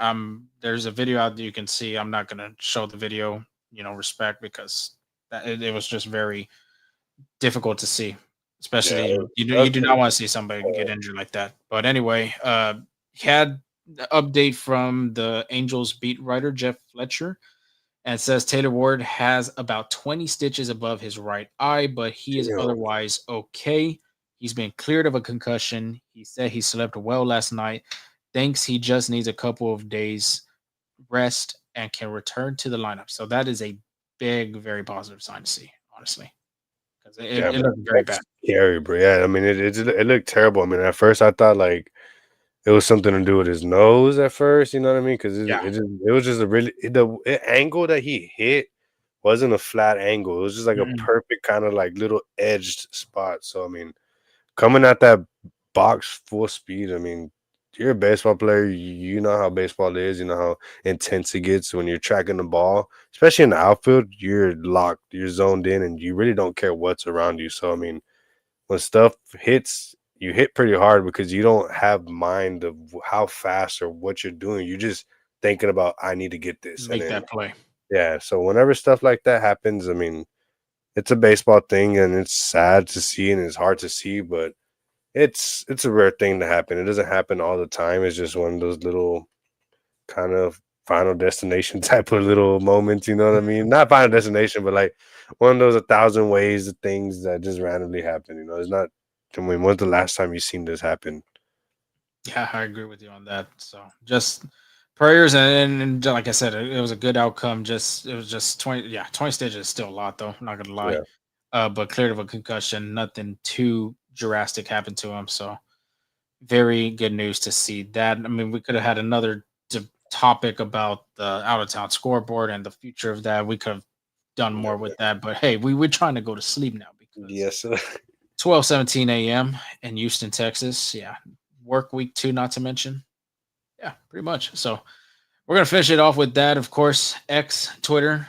There's a video out that you can see. I'm not going to show the video, respect, because it was just very difficult to see, Yeah, especially you that's do pretty not want to see somebody get injured like that. But anyway, had the update from the Angels beat writer Jeff Fletcher, and it says Taylor Ward has about 20 stitches above his right eye, but he is damn. otherwise okay. He's been cleared of a concussion. He said he slept well last night. Thinks he just needs a couple of days rest and can return to the lineup. So that is a big, very positive sign to see, honestly, because Yeah, it looked very that's bad. scary, bro. Yeah, I mean it looked terrible. I mean, at first I thought like it was something to do with his nose at first. You know what I mean? Because Yeah. it was just a really the angle that he hit wasn't a flat angle. It was just like a Mm-mm. perfect kind of like little edged spot. So I mean, coming at that box full speed, I mean, you're a baseball player. You know how baseball is. You know how intense it gets when you're tracking the ball, especially in the outfield. You're locked, you're zoned in, and you really don't care what's around you. So I mean, when stuff hits, you hit pretty hard because you don't have mind of how fast or what you're doing. You're just thinking about I need to get this, and Make then that play. yeah. So whenever stuff like that happens, I mean, it's a baseball thing, and it's sad to see, and it's hard to see, but it's a rare thing to happen. It doesn't happen all the time. It's just one of those little kind of Final Destination type of little moments. You know what I mean? Not Final Destination, but like one of those 1,000 ways of things that just randomly happen. You know, it's not. I mean, when's the last time you seen this happen? Yeah, I agree with you on that. So just prayers and like I said, it was a good outcome. Just it was just 20. Yeah, 20 stitches is still a lot though. I'm not gonna lie. Yeah, But cleared of a concussion. Nothing too drastic happened to him. So very good news to see that. I mean, we could have had another topic about the out of town scoreboard and the future of that. We could have done more with that. But hey, we're trying to go to sleep now because yes, sir. 12:17 a.m. in Houston, Texas. Yeah, work week 2, not to mention. Yeah, pretty much. So we're gonna finish it off with that. Of course, X, Twitter,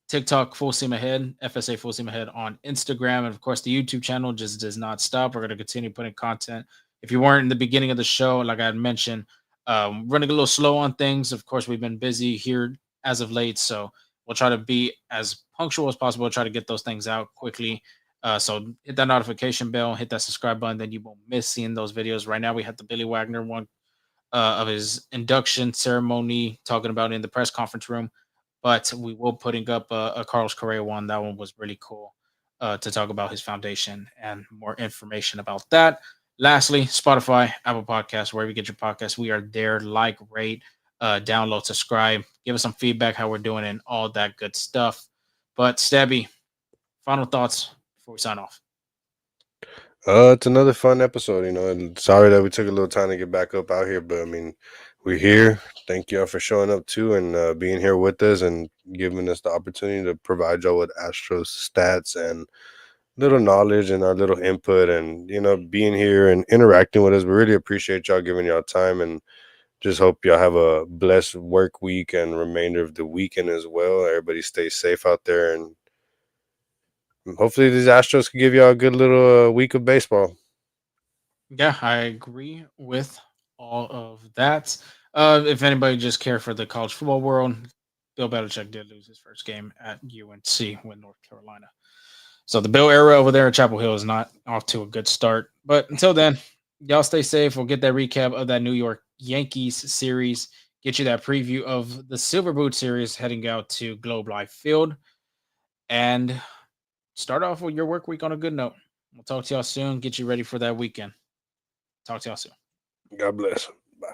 TikTok, full steam ahead. FSA, full steam ahead on Instagram, and of course, the YouTube channel just does not stop. We're gonna continue putting content. If you weren't in the beginning of the show, like I had mentioned, running a little slow on things. Of course, we've been busy here as of late, so we'll try to be as punctual as possible. Try to get those things out quickly. So hit that notification bell, hit that subscribe button, then you won't miss seeing those videos. Right now, we had the Billy Wagner one of his induction ceremony, talking about in the press conference room. But we will putting up a Carlos Correa one. That one was really cool to talk about his foundation and more information about that. Lastly, Spotify, Apple Podcasts, wherever you get your podcasts, we are there. Like, rate, download, subscribe, give us some feedback how we're doing and all that good stuff. But Stabby, final thoughts before we sign off. It's another fun episode, you know. And sorry that we took a little time to get back up out here, but I mean, we're here. Thank y'all for showing up too and being here with us and giving us the opportunity to provide y'all with Astros stats and little knowledge and our little input and being here and interacting with us. We really appreciate y'all giving y'all time and just hope y'all have a blessed work week and remainder of the weekend as well. Everybody stay safe out there and hopefully these Astros can give y'all a good little week of baseball. Yeah, I agree with all of that. If anybody just care for the college football world, Bill Belichick did lose his first game at UNC with North Carolina. So the Bill era over there at Chapel Hill is not off to a good start. But until then, y'all stay safe. We'll get that recap of that New York Yankees series, get you that preview of the Silver Boot series heading out to Globe Life Field, and start off with your work week on a good note. We'll talk to y'all soon. Get you ready for that weekend. Talk to y'all soon. God bless. Bye.